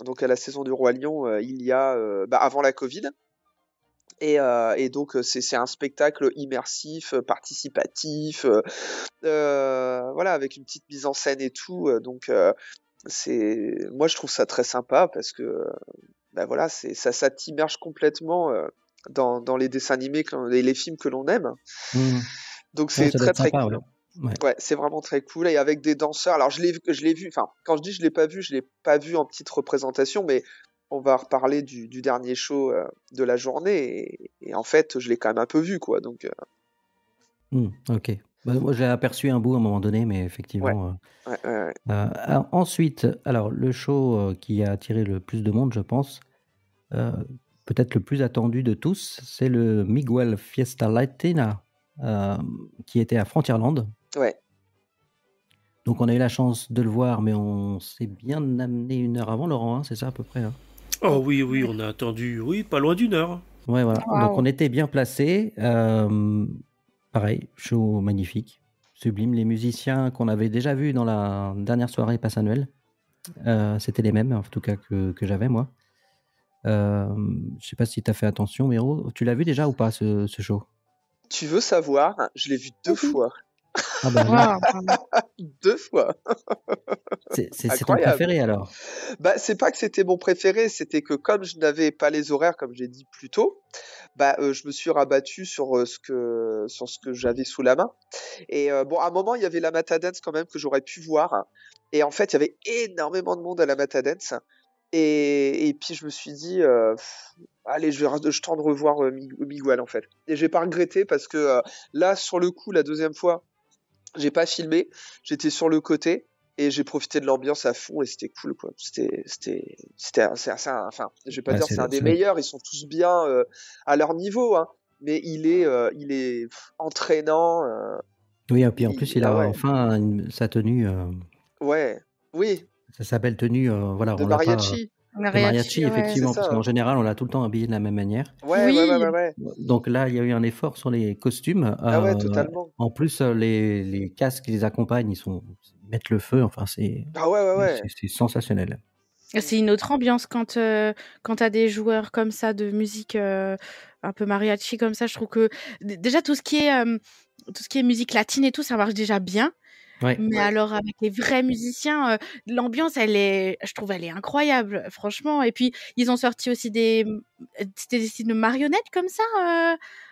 donc à la saison du Roi Lion, il y a avant la Covid. Et donc c'est un spectacle immersif, participatif, voilà, avec une petite mise en scène et tout. Donc moi je trouve ça très sympa parce que bah voilà, ça t'immerge complètement dans les dessins animés et les films que l'on aime. Mhm. Donc Ouais, c'est ça doit très être très sympa, cool. ouais. Ouais. Ouais, c'est vraiment très cool et avec des danseurs. Alors je l'ai vu. Enfin, quand je dis je l'ai pas vu en petite représentation, mais on va reparler du dernier show de la journée et en fait je l'ai quand même un peu vu quoi. Donc Ok. Bah, moi, j'ai aperçu un bout à un moment donné, mais ouais, effectivement. ouais. Alors, ensuite, le show qui a attiré le plus de monde, je pense, peut-être le plus attendu de tous, c'est le Miguel Fiesta Latina, qui était à Frontierland. Ouais. Donc, on a eu la chance de le voir, mais on s'est bien amené 1 heure avant, Laurent, hein, c'est ça à peu près, hein? Oh oui, on a attendu, oui, pas loin d'1 heure. Ouais, voilà. Waouh. Donc, on était bien placés. Pareil, show magnifique, sublime. Les musiciens qu'on avait déjà vus dans la dernière soirée Passe à Noël, c'était les mêmes, en tout cas, que j'avais, moi. Je sais pas si tu as fait attention, Méro. Tu l'as vu déjà ou pas, ce show? Tu veux savoir? Je l'ai vu 2 fois. Ah bah voilà. Waouh. 2 fois. C'est ton Incroyable. préféré, alors? Bah, c'est pas que c'était mon préféré, c'était que comme je n'avais pas les horaires, comme j'ai dit plus tôt, bah, je me suis rabattu sur ce que j'avais sous la main. Et bon, à un moment, il y avait la Matadance quand même que j'aurais pu voir. Et en fait, il y avait énormément de monde à la Matadance. Et puis je me suis dit, allez, je tente de revoir Miguel en fait. Et j'ai pas regretté parce que là, sur le coup, la deuxième fois, j'ai pas filmé, j'étais sur le côté et j'ai profité de l'ambiance à fond et c'était cool quoi. Enfin, je vais pas Ouais, dire c'est un des c'est- meilleurs, ils sont tous bien à leur niveau, hein, mais il est entraînant. Oui, et puis en plus, il Ah a ouais, enfin sa tenue. ouais, oui, Ça s'appelle tenue, voilà, de on l'a pas. mariachi, De Mariachi, mariachi, ouais. c'est effectivement, parce ça. qu'en Hein. général, on l'a tout le temps habillé de la même manière. Ouais, Oui. ouais. Donc là, il y a eu un effort sur les costumes. Ah ouais, totalement. En plus, les casques qui les accompagnent, ils mettent le feu. Enfin, Ah ouais. c'est sensationnel. C'est une autre ambiance quand t'as des joueurs comme ça de musique un peu mariachi comme ça. Je trouve que déjà tout ce qui est musique latine et tout, ça marche déjà bien. Ouais. Mais Ouais. alors avec les vrais musiciens, l'ambiance je trouve elle est incroyable, franchement. Et puis ils ont sorti aussi c'était des styles de marionnettes comme ça,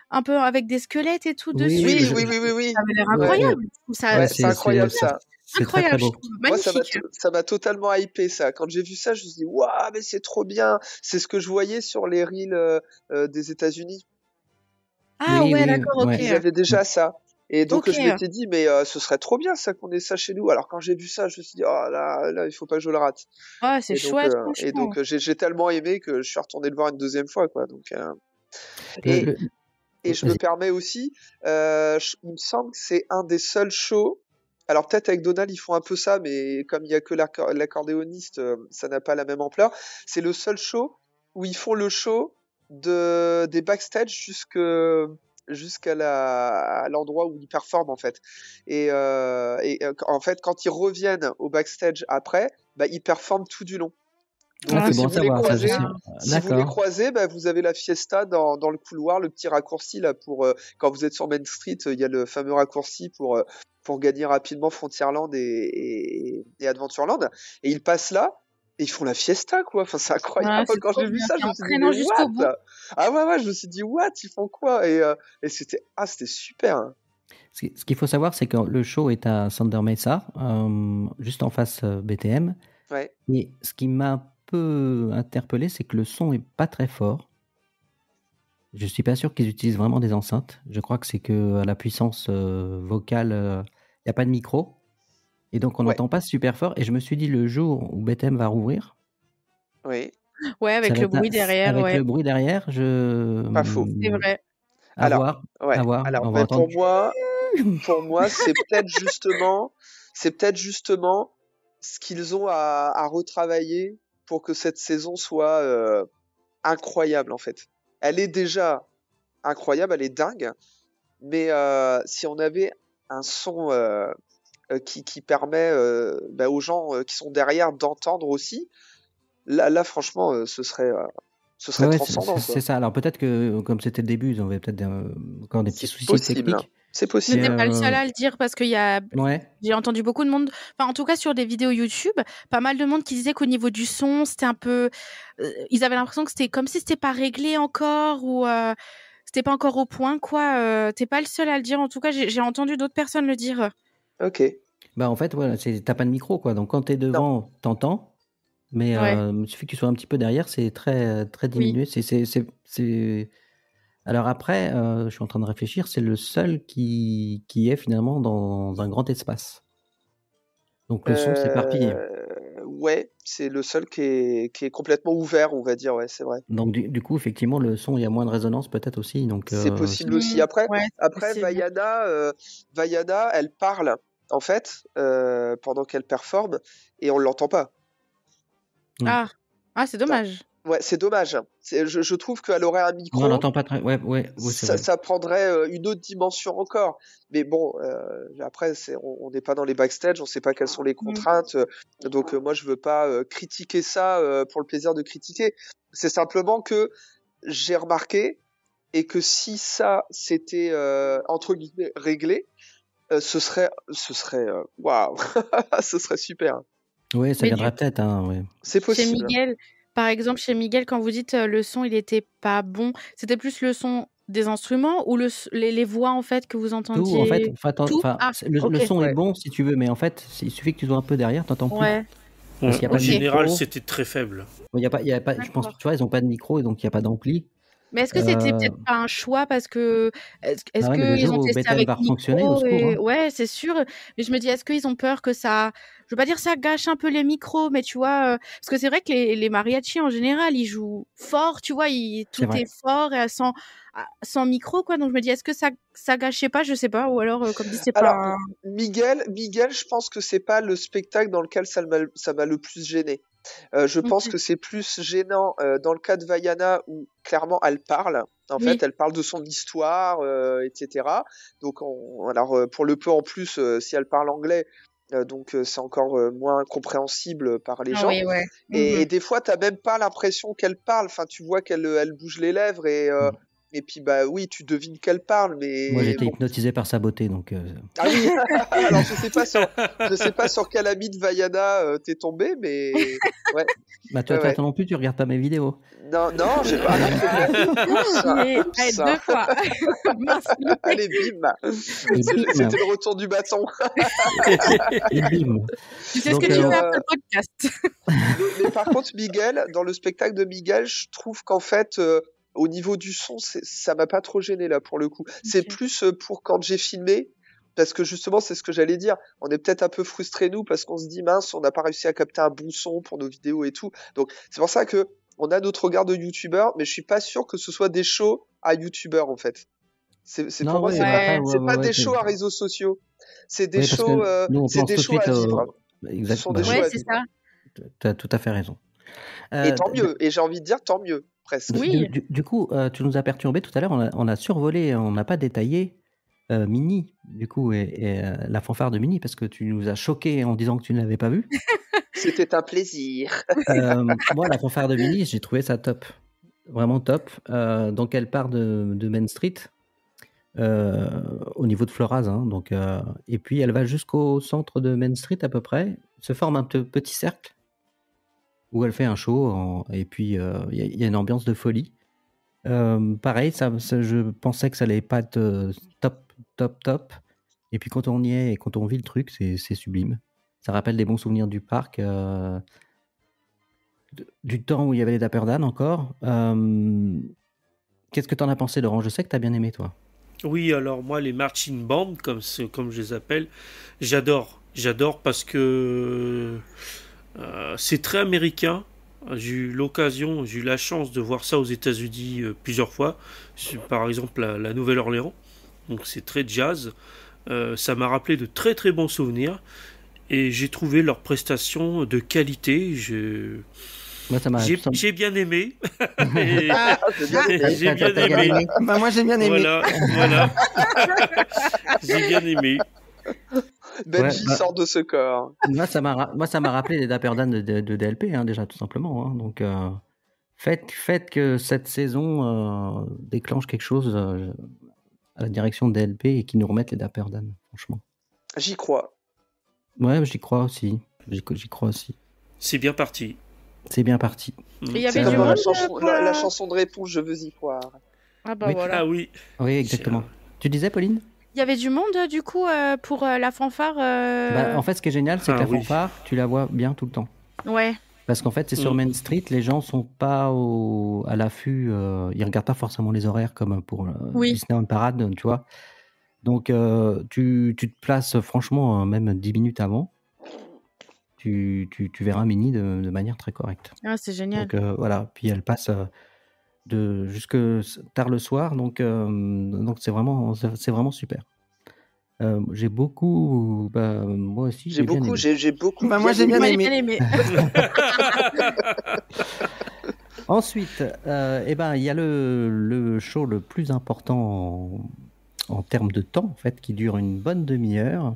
un peu avec des squelettes et tout Oui, dessus. Oui, je- oui. Ça avait l'air Ouais. incroyable. Je trouve ça Ouais, C'est incroyable c'est- ça. c'est très très incroyable, je beau. trouve. Moi, Magnifique. ça m'a totalement hypé ça. Quand j'ai vu ça, je me suis dit, waouh, mais c'est trop bien. C'est ce que je voyais sur les reels des États-Unis. Ah Oui, ouais, oui, d'accord, ok. ouais. Ils avaient déjà ça. Et donc, Ok. je m'étais dit, mais ce serait trop bien ça qu'on ait ça chez nous. Alors, quand j'ai vu ça, je me suis dit, oh là, il faut pas que je le rate. Ouais, c'est Et donc, chouette, franchement. j'ai tellement aimé que je suis retourné le voir une deuxième fois, quoi. Donc, Le- et, le- et je me Vas-y. permets aussi, il me semble que c'est un des seuls shows. Alors peut-être avec Donald ils font un peu ça, mais comme il y a que l'accordéoniste, ça n'a pas la même ampleur. C'est le seul show où ils font le show des backstage jusqu'à à l'endroit où ils performent en fait. En fait quand ils reviennent au backstage après, bah ils performent tout du long. Donc Ah, c'est si bon à vous les savoir, ça, je croisez, sais. si vous les D'accord. croisez, bah, vous avez la fiesta dans le couloir, le petit raccourci là pour quand vous êtes sur Main Street, il y a le fameux raccourci pour gagner rapidement Frontierland et Adventureland. Et ils passent là et ils font la fiesta quoi. Enfin c'est incroyable. Ouais, c'est Quand trop j'ai vu bien. ça, C'est je me suis dit entraînant mais jusqu'au bout. what? Ah ouais, je me suis dit what? Ils font quoi? Et c'était super. Hein. Ce qu'il faut savoir, c'est que le show est à Thunder Mesa, juste en face BTM. Ouais. Et ce qui m'a un peu interpellé, c'est que le son est pas très fort. Je suis pas sûr qu'ils utilisent vraiment des enceintes. Je crois que c'est que à la puissance vocale, il n'y a pas de micro. Et donc, on Ouais, n'entend pas super fort. Et je me suis dit, le jour où BTM va rouvrir, oui, Ouais, ça avec va le être bruit derrière, avec ouais. le bruit derrière. pas faux. C'est vrai. À Alors, voir, ouais. à voir. Alors, On va mais entendre. pour moi, c'est peut-être justement ce qu'ils ont à retravailler pour que cette saison soit incroyable en fait. Elle est déjà incroyable, elle est dingue, mais si on avait un son qui permet aux gens qui sont derrière d'entendre aussi, là franchement, ce serait Ouais, transcendant c'est quoi. ça. Alors peut-être que comme c'était le début, ils avaient peut-être encore des petits C'est soucis possible, hein. techniques. C'est Mais possible. t'es pas le seul à le dire parce qu'il y a Ouais. j'ai entendu beaucoup de monde, enfin en tout cas sur des vidéos YouTube, pas mal de monde qui disait qu'au niveau du son, c'était un peu ils avaient l'impression que c'était comme si c'était pas réglé encore ou c'était pas encore au point quoi. T'es pas le seul à le dire en tout cas, j'ai entendu d'autres personnes le dire. Ok. Bah en fait, voilà, t'as pas de micro quoi. Donc quand t'es Non. devant, t'entends. Mais Ouais. il suffit que tu sois un petit peu derrière, c'est très très Oui. diminué. C'est. Alors après, je suis en train de réfléchir. C'est le seul qui est finalement dans un grand espace. Donc le son s'éparpille. Ouais, c'est le seul qui est complètement ouvert, on va dire. Ouais, c'est vrai. Donc du coup, effectivement, le son, il y a moins de résonance peut-être aussi. Donc C'est possible aussi. Après, Ouais, c'est après possible. Vaiana, elle parle en fait pendant qu'elle performe et on l'entend pas. Ah, c'est dommage. Ouais, c'est dommage. Je trouve qu'elle aurait un micro. Non, on n'entend pas très. Ouais, c'est vrai. Ça prendrait une autre dimension encore. Mais bon, après, on n'est pas dans les backstage, on sait pas quelles sont les contraintes. Donc moi, je veux pas critiquer ça pour le plaisir de critiquer. C'est simplement que j'ai remarqué et que si ça c'était entre guillemets réglé, ce serait waouh, ce serait super. Ouais, ça Mais viendra peut-être. Hein, ouais. C'est Chez possible. Miguel, par exemple, chez Miguel, quand vous dites le son, il était pas bon, c'était plus le son des instruments ou les voix en fait que vous Tout, en entendiez fait. tout? Ah, Le ok. son est Ouais. bon si tu veux, mais en fait, il suffit que tu sois un peu derrière, t'entends plus. Ouais. Parce qu'il y a En pas de général, micro. c'était très faible. Il y a pas. Je pense, D'accord. tu vois, ils ont pas de micro et donc il y a pas d'ampli. Mais est-ce que c'était peut-être pas un choix parce que est-ce Ah ouais, mais le qu'ils jour ont où testé BTM avec va fonctionner, au micro secours. et Hein. ouais, c'est sûr. Mais je me dis, est-ce qu'ils ont peur que ça, je veux pas dire ça gâche un peu les micros, mais tu vois, parce que c'est vrai que les mariachis en général, ils jouent fort, tu vois, C'est tout vrai. est fort et sans micro quoi. Donc je me dis, est-ce que ça gâchait pas, je sais pas, ou alors comme dit, c'est Alors, pas. Miguel, je pense que c'est pas le spectacle dans lequel ça m'a le plus gêné. Je pense Ok. que c'est plus gênant dans le cas de Vaiana où clairement elle parle. En Oui. fait, elle parle de son histoire, etc. Donc, alors pour le peu en plus, si elle parle anglais, donc c'est encore moins compréhensible par les Ah gens. oui, ouais. Et des fois, t'as même pas l'impression qu'elle parle. Enfin, tu vois elle bouge les lèvres et puis bah oui, tu devines qu'elle parle, Moi, mais j'étais bon. hypnotisé par sa beauté, donc. Ah oui. Alors je sais pas sur quel ami de Vaiana t'es tombé, mais ouais. Bah, toi, Ouais. toi non plus, tu regardes pas mes vidéos. Non, j'ai pas. Allez, deux fois. Merci. Allez, bim. Et bim. C'était le retour du bâton. Et bim. Tu sais Donc, ce que tu euh, fais après le podcast. Mais par contre, Miguel, dans le spectacle de Miguel, je trouve qu'en fait, au niveau du son, ça m'a pas trop gêné là pour le coup. C'est Ok. plus pour quand j'ai filmé, parce que justement, c'est ce que j'allais dire. On est peut-être un peu frustrés nous parce qu'on se dit mince, on n'a pas réussi à capter un bon son pour nos vidéos et tout. Donc c'est pour ça que on a notre regard de youtubeur, mais je suis pas sûr que ce soit des shows à youtubeur en fait. C'est Non, pour moi, ouais, c'est bah, pas, après, Ouais. c'est ouais, pas ouais, des shows à réseaux sociaux. C'est des Oui, parce shows, que nous, on c'est pense des tout de shows à suite vivre. Ce Exact. sont Bah, des ouais. shows Ouais, à c'est vivre. ça. Tu as tout à fait raison. Et tant mieux. Et j'ai envie de dire tant mieux, presque. Oui. Du coup, tu nous as perturbé tout à l'heure. On a survolé, on n'a pas détaillé Mini, du coup, et la fanfare de Mini, parce que tu nous as choqué en disant que tu ne l'avais pas vu. C'était un plaisir. Moi, la fanfare de Mini, j'ai trouvé ça top. Vraiment top. Donc, elle part de Main Street, au niveau de Floraz. Hein, donc, et puis, elle va jusqu'au centre de Main Street à peu près. Se forme un petit cercle où elle fait un show. Et puis, il y a une ambiance de folie. Pareil, je pensais que ça allait pas être top. Et puis quand on y est et quand on vit le truc, c'est sublime. Ça rappelle des bons souvenirs du parc, du temps où il y avait les Dapper Dan encore. Qu'est-ce que t'en as pensé, Laurent? Je sais que t'as bien aimé, toi. Oui, alors moi, les marching bands, comme je les appelle, j'adore. J'adore parce que c'est très américain. J'ai eu la chance de voir ça aux États-Unis plusieurs fois. Par exemple, la Nouvelle-Orléans. Donc c'est très jazz. Ça m'a rappelé de très très bons souvenirs. Et j'ai trouvé leurs prestations de qualité. Moi, ça m'a... J'ai bien aimé. J'ai bien T'as aimé. Bah, moi, j'ai bien aimé. Voilà. J'ai bien aimé. Benji sort de ce corps. Moi, ça m'a rappelé les Dapper Dan de DLP, hein, déjà, tout simplement. Hein. Donc, faites que cette saison déclenche quelque chose à la direction de DLP et qu'ils nous remettent les Dapper Dan, franchement. J'y crois. Ouais, j'y crois aussi. J'y crois aussi. C'est bien parti. C'est bien parti. Il y C'est avait du comme monde la chanson de réponse, je veux y croire. Ah bah Oui. voilà. Ah oui. Oui, exactement. Tu disais, Pauline? Il y avait du monde du coup pour la fanfare. En fait, ce qui est génial, c'est que la oui. fanfare, tu la vois bien tout le temps. Ouais. Parce qu'en fait, c'est sur Main Street, les gens sont pas à l'affût, ils regardent pas forcément les horaires comme pour Oui. Disneyland Parade, tu vois. Donc, tu te places franchement même 10 minutes avant. Tu verras Minnie de manière très correcte. Ah, c'est génial. Donc, voilà. Puis elle passe jusque tard le soir. Donc c'est vraiment super. J'ai beaucoup... moi aussi, J'ai beaucoup Bah, moi, j'ai bien Moi, j'ai aimé. bien aimé. Ensuite, il y a le show le plus important en termes de temps, en fait, qui dure une bonne demi-heure,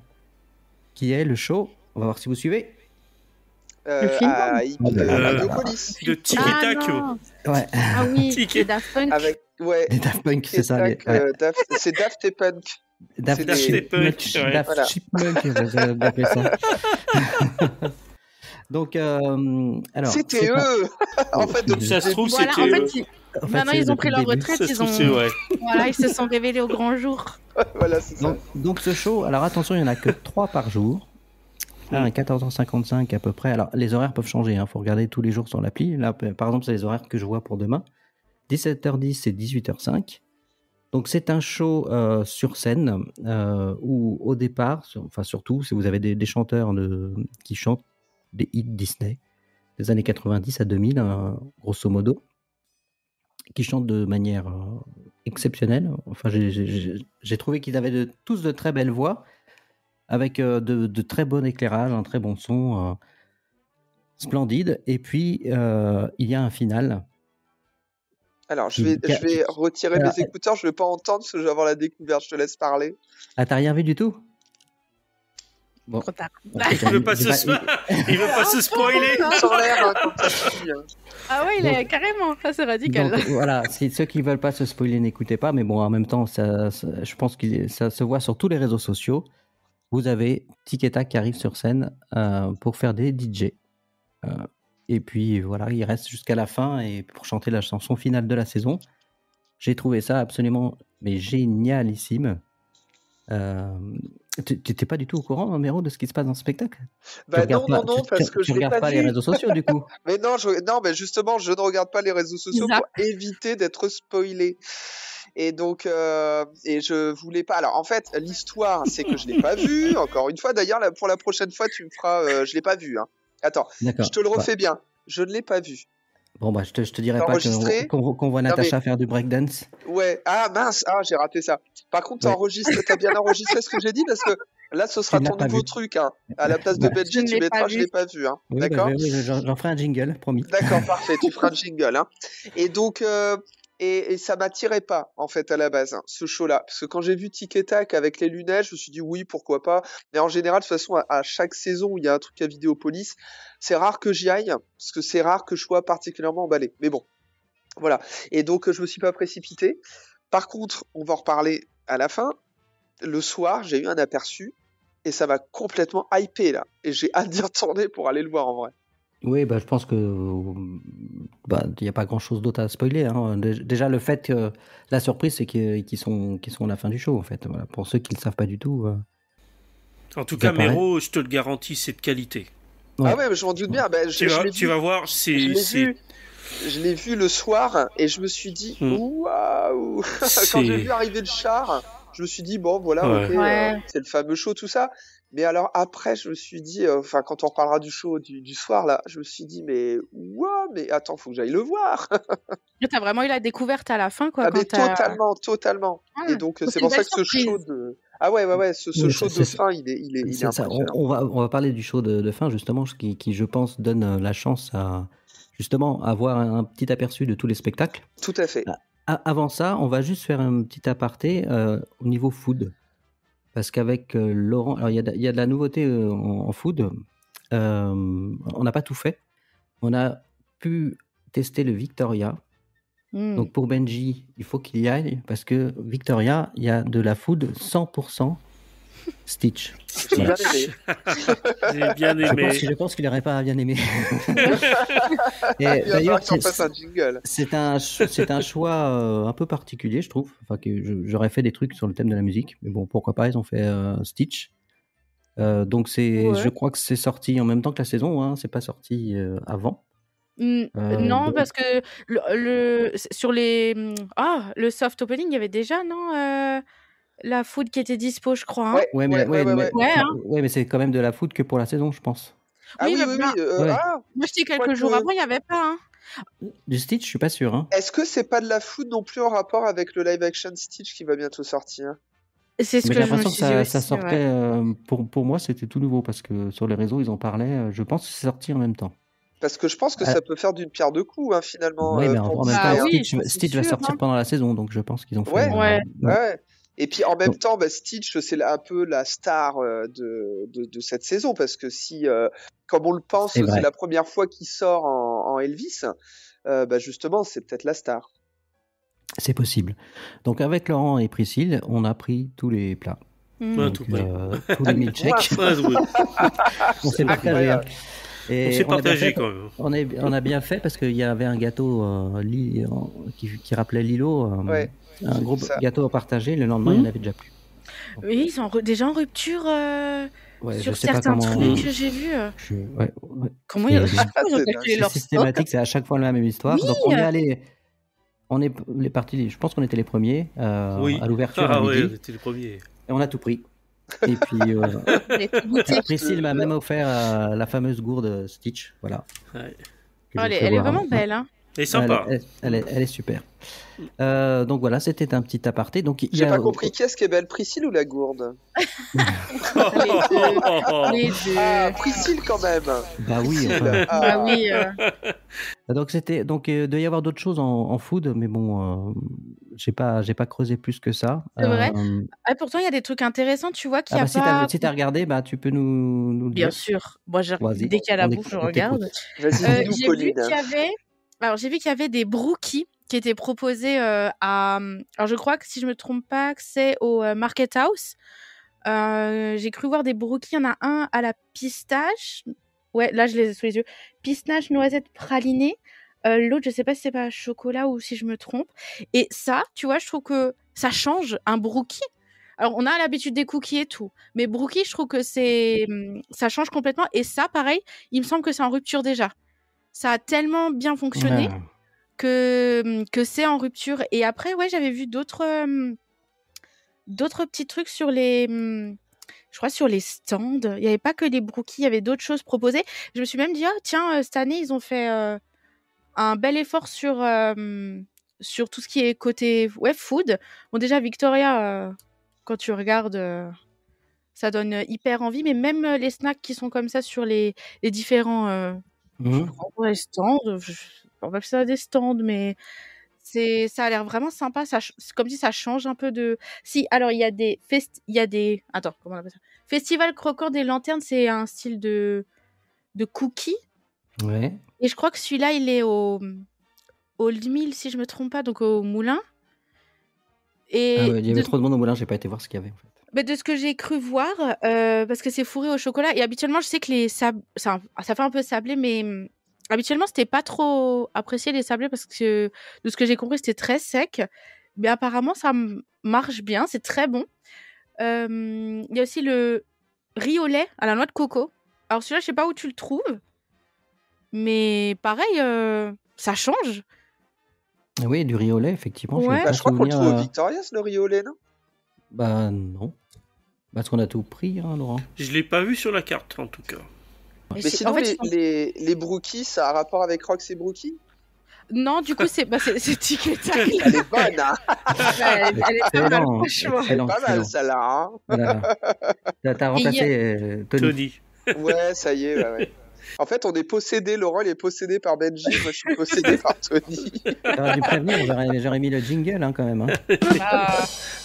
qui est le show, on va voir si vous suivez. Le film Radiopolis. De Tiki Tac. Ouais. Ah oui, Ticket. c'est Daft Punk. Avec, ouais. Les Daft Punk, c'est ça. C'est Daft et Punk. Daft c'est Chipmunk, ouais. Daft Voilà. Chipmunk, j'avais appelé ça. Donc, alors... C'était c'est pas- eux. En fait, depuis Ça se le trouve, Voilà, en c'était eux. fait, en fait, maintenant c'est ils ont depuis pris le leur début. retraite, Ça se trouve, c'est ouais. voilà, ils se sont révélés au grand jour. Voilà, c'est ça. Donc ce show, alors attention, il n'y en a que 3 par jour. Un à 14h55 à peu près. Alors les horaires peuvent changer, il faut regarder tous les jours sur l'appli. Là, par exemple, c'est les horaires que je vois pour demain. 17h10 et 18h05. Donc c'est un show sur scène où au départ, surtout si vous avez des chanteurs qui chantent des hits Disney des années 90 à 2000, grosso modo, qui chantent de manière exceptionnelle. Enfin, j'ai trouvé qu'ils avaient tous de très belles voix, avec de très bon éclairage, un très bon son, splendide. Et puis, il y a un final. Alors, je vais retirer mes écouteurs, je vais pas entendre parce que je vais avoir la découverte. Je te laisse parler. Ah, t'as rien vu du tout? Bon. Trop tard. Il veut pas se spoiler. Sans l'air, comme ça suffit, hein. Ah ouais, il est carrément, ça c'est radical. Donc, voilà, ceux qui veulent pas se spoiler, n'écoutez pas. Mais bon, en même temps, je pense que ça se voit sur tous les réseaux sociaux. Vous avez Tic et Tac qui arrive sur scène pour faire des DJ. Et puis voilà, il reste jusqu'à la fin et pour chanter la chanson finale de la saison. J'ai trouvé ça absolument génialissime. T'étais pas du tout au courant, Méro, de ce qui se passe dans ce spectacle? Bah non, parce que je l'ai pas regardes pas les vu. réseaux sociaux du coup. Mais non, mais justement, je ne regarde pas les réseaux sociaux pour éviter d'être spoilé. Et donc, et je voulais pas. Alors, en fait, l'histoire, c'est que je l'ai pas vu. Encore une fois, d'ailleurs, pour la prochaine fois, tu me feras. Je l'ai pas vu. Hein. Attends, je te le refais bien. Je ne l'ai pas vu. Bon, bah, je te dirai pas qu'on voit Natacha faire du breakdance. Ouais. Ah mince. Ah, j'ai raté ça. Par contre, t'as bien enregistré ce que j'ai dit parce que là, ce sera ton nouveau truc. Hein. À la place de Benji, tu mettras. Je l'ai pas vu. Hein. Oui, d'accord. Oui, j'en ferai un jingle, promis. D'accord, parfait. Tu feras un jingle. Hein. Et donc. Et ça m'attirait pas, en fait, à la base, hein, ce show-là. Parce que quand j'ai vu Tic et Tac avec les lunettes, je me suis dit oui, pourquoi pas. Mais en général, de toute façon, à chaque saison où il y a un truc à Vidéopolis, c'est rare que j'y aille, parce que c'est rare que je sois particulièrement emballé. Mais bon, voilà. Et donc, je me suis pas précipité. Par contre, on va en reparler à la fin. Le soir, j'ai eu un aperçu, et ça m'a complètement hypé, là. Et j'ai hâte d'y retourner pour aller le voir, en vrai. Oui, bah, je pense que il n'y a pas grand-chose d'autre à spoiler. Hein. Déjà, le fait que la surprise, c'est qu'ils sont à la fin du show, en fait. Voilà. Pour ceux qui ne le savent pas du tout. En tout cas, Méro, je te le garantis, c'est de qualité. Ouais. Ah ouais, mais je m'en doute bien. Tu vas voir, c'est je l'ai vu le soir et je me suis dit waouh. Quand j'ai vu arriver le char, je me suis dit bon voilà, Ouais. ok, Ouais. c'est le fameux show tout ça. Mais alors après, je me suis dit, enfin quand on reparlera du show du soir là, je me suis dit mais waouh, mais attends, faut que j'aille le voir. Là, t'as vraiment eu la découverte à la fin, quoi, Ah mais quand t'as... totalement. Et Ouais. donc Donc, c'est c'est une pour ça belle que ce surprise. show de ce Oui, show c'est de ça. fin, il est C'est ça. impressionnant. On va parler du show de fin, justement, qui, je pense, donne la chance à, justement, avoir un petit aperçu de tous les spectacles. Tout à fait. Avant ça, on va juste faire un petit aparté au niveau food. Parce qu'avec Laurent, alors il y a de la nouveauté en food. On n'a pas tout fait. On a pu tester le Victoria. Donc pour Benji, il faut qu'il y aille parce que Victoria, il y a de la food 100% Stitch. J'ai Voilà. bien aimé. J'ai bien aimé. Je pense qu'il n'aurait pas bien aimé. Et Il va d'ailleurs, falloir qu'on fasse un jingle. c'est un choix un peu particulier, je trouve. Enfin, que j'aurais fait des trucs sur le thème de la musique, mais bon, pourquoi pas, ils ont fait Stitch. Donc je crois que c'est sorti en même temps que la saison, hein, c'est pas sorti avant. Non, donc- parce que sur le soft opening, il y avait déjà, non, la food qui était dispo, je crois. Hein. Ouais, mais Ouais, hein. mais c'est quand même de la foot que pour la saison, je pense. Ah Oui, oui, mais oui, ben, oui. Ouais. moi, je dis quelques crois jours que- avant, il n'y avait pas. Hein. Du Stitch, je suis pas sûr. Hein. Est-ce que c'est pas de la food non plus en rapport avec le live action Stitch qui va bientôt sortir? C'est ce Mais que j'ai je me l'impression suis que dit ça aussi. sortait. Ouais. Pour moi, c'était tout nouveau parce que sur les réseaux, ils en parlaient. Je pense que c'est sorti en même temps. Parce que je pense que ça peut faire d'une pierre deux coups, hein, finalement. Oui, mais pour en même Disney, temps, hein. oui, Stitch va sûr, sortir hein. pendant la saison, donc je pense qu'ils ont fait. Ouais. Ouais. Ouais. Et puis en même Donc- temps, bah, Stitch, c'est un peu la star de cette saison, parce que si, comme on le pense, C'est vrai. c'est la première fois qu'il sort en Elvis, bah justement, c'est peut-être la star. C'est possible. Donc avec Laurent et Priscille, on a pris tous les plats. Mm. Ouais, Donc, tout pris. tous les milkshakes. Ouais, ouais. On s'est partagé. Hein. Et On s'est a bien partagé fait- quand même. On a bien fait parce qu'il y avait un gâteau qui rappelait Lilo, Ouais, un gros ça. gâteau à partager. Le lendemain, il n'y en avait déjà plus. Oui, ils sont déjà en rupture Ouais, je sur sais pas certains comment. trucs que j'ai vus. Ouais. Comment C'est- ils c'est ont calculé C'est leur stock. systématique, c'est à chaque fois la même histoire. Oui. Donc on est partis. Je pense qu'on était les premiers Oui. à l'ouverture à Ah ouais, midi, c'était le premier. et on a tout pris. Et puis Les petits goûters. Priscille m'a même offert la fameuse gourde Stitch, voilà. Ouais. que Oh, je elle fais est voir. vraiment belle. Hein. Et sympa. Elle est super. Donc voilà, c'était un petit aparté. Donc il y J'ai a pas compris qui est-ce qui est belle, Priscille ou la gourde? Les deux. Ah, Priscille quand même. Bah oui. Priscille. Enfin, Ah. Bah oui. donc il doit y avoir d'autres choses en food, mais bon, j'ai pas creusé plus que ça. C'est vrai. Ah, pourtant, il y a des trucs intéressants, tu vois, qu'il n'y a si pas. t'as regardé, bah tu peux nous le Bien dire. sûr. Moi, Vas-y, dès qu'il y a la on bouffe, je t'écoute. regarde. Vas-y, dis-nous, J'ai vu Pauline. qu'il y avait. Alors, j'ai vu qu'il y avait des brookies qui étaient proposés à. Alors, je crois que si je me trompe pas, que c'est au Market House. J'ai cru voir des brookies. Il y en a un à la pistache. Ouais, là, je les ai sous les yeux. Pistache, noisette, pralinée. L'autre, je sais pas si c'est pas chocolat ou si je me trompe. Et ça, tu vois, je trouve que ça change un brookie. Alors, on a l'habitude des cookies et tout. Mais brookie, je trouve que ça change complètement. Et ça, pareil, il me semble que c'est en rupture déjà. Ça a tellement bien fonctionné Ouais. que c'est en rupture. Et après, ouais, j'avais vu d'autres petits trucs sur je crois sur les stands. Il n'y avait pas que les brookies, il y avait d'autres choses proposées. Je me suis même dit, ah, tiens, cette année, ils ont fait un bel effort sur tout ce qui est côté food. Bon, déjà, Victoria, quand tu regardes, ça donne hyper envie. Mais même les snacks qui sont comme ça sur les différents ouais, stands, on va appeler ça des stands, mais ça a l'air vraiment sympa. C'est comme si ça change un peu de. Si, alors il y a des. Attends, comment on appelle ça? Festival croquant des lanternes, c'est un style de cookies. Ouais. Et je crois que celui-là, il est au Old Mill, si je me trompe pas, donc au moulin. Et Ah ouais, il y avait trop de monde au moulin, j'ai pas été voir ce qu'il y avait en fait. bah, de ce que j'ai cru voir, parce que c'est fourré au chocolat, et habituellement, je sais que ça fait un peu sablé, mais habituellement, c'était pas trop apprécié les sablés, parce que de ce que j'ai compris, c'était très sec. Mais apparemment, ça marche bien, c'est très bon. Il y a aussi le riz au lait à la noix de coco. Alors celui-là, je sais pas où tu le trouves, mais pareil, ça change. Oui, du riz au lait, effectivement. Ouais. Bah, je crois qu'on le souvenir, trouve au Victoria's, le riz au lait, non? Bah non. Parce qu'on a tout pris, hein, Laurent. Je l'ai pas vu sur la carte, en tout cas. Mais c'est- sinon, en fait, les brookies, ça a rapport avec Rox et Brookie? Non, du coup, c'est Tic et Tac. Elle est bonne, hein? Elle est pas mal, Excellent, franchement. excellent, Pas mal, excellent. celle-là, hein? Voilà. T'as remplacé Tony. Tony. Ouais, ça y est, ouais. En fait, on est possédé. Laurent, il est possédé par Benji. Moi, je suis possédé par Tony. T'aurais dû prévenir, j'aurais mis le jingle hein, quand même. Hein. Ah,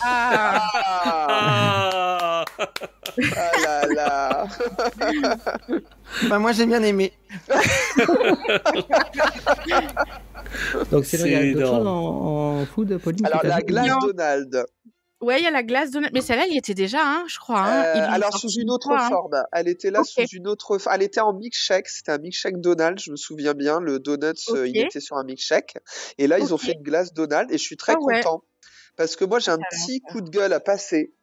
ah. Ah, Ah ah là là. Bah, moi, j'ai bien aimé. Donc c'est vrai, il y a C'est d'autres choses énorme. en food, Pauline. Alors, que t'as la vu glace Non. Donald. Ouais, il y a la glace Donald. Mais celle-là, elle y était déjà, hein, je crois. Hein. Ils l'ont Alors, sorti sous une une autre fois, hein. forme. Elle était là Ok. sous une autre. Elle était en milkshake. C'était un milkshake Donald. Je me souviens bien. Le donut, il Ok. était sur un milkshake. Et là, ils ont Ok. fait une glace Donald. Et je suis très Ah ouais. content. Parce que moi, j'ai un petit coup de gueule à passer.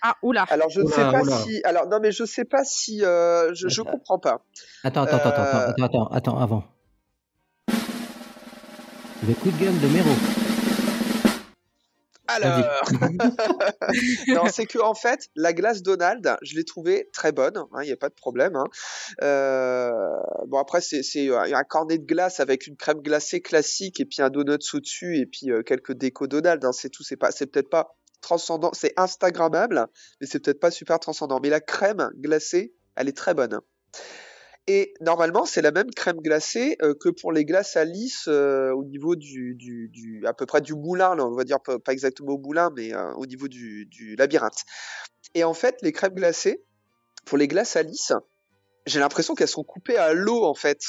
Ah, oula. Alors, je ne Oula, sais pas oula. si. Alors, non, mais je sais pas si. Je comprends pas. Attends, avant. Le coup de gueule de Méro. Alors, non, c'est que en fait, la glace Donald, je l'ai trouvée très bonne. Il n'y a pas de problème. Hein. Bon après, c'est un cornet de glace avec une crème glacée classique et puis un donut au-dessus et puis quelques décos Donald. Hein, c'est tout. C'est peut-être pas transcendant. C'est instagrammable, mais c'est peut-être pas super transcendant. Mais la crème glacée, elle est très bonne. Et normalement, c'est la même crème glacée que pour les glaces à lisse au niveau à peu près du moulin, là, on va dire pas exactement au moulin, mais au niveau du labyrinthe. Et en fait, les crèmes glacées, pour les glaces à lisse, j'ai l'impression qu'elles sont coupées à l'eau en fait.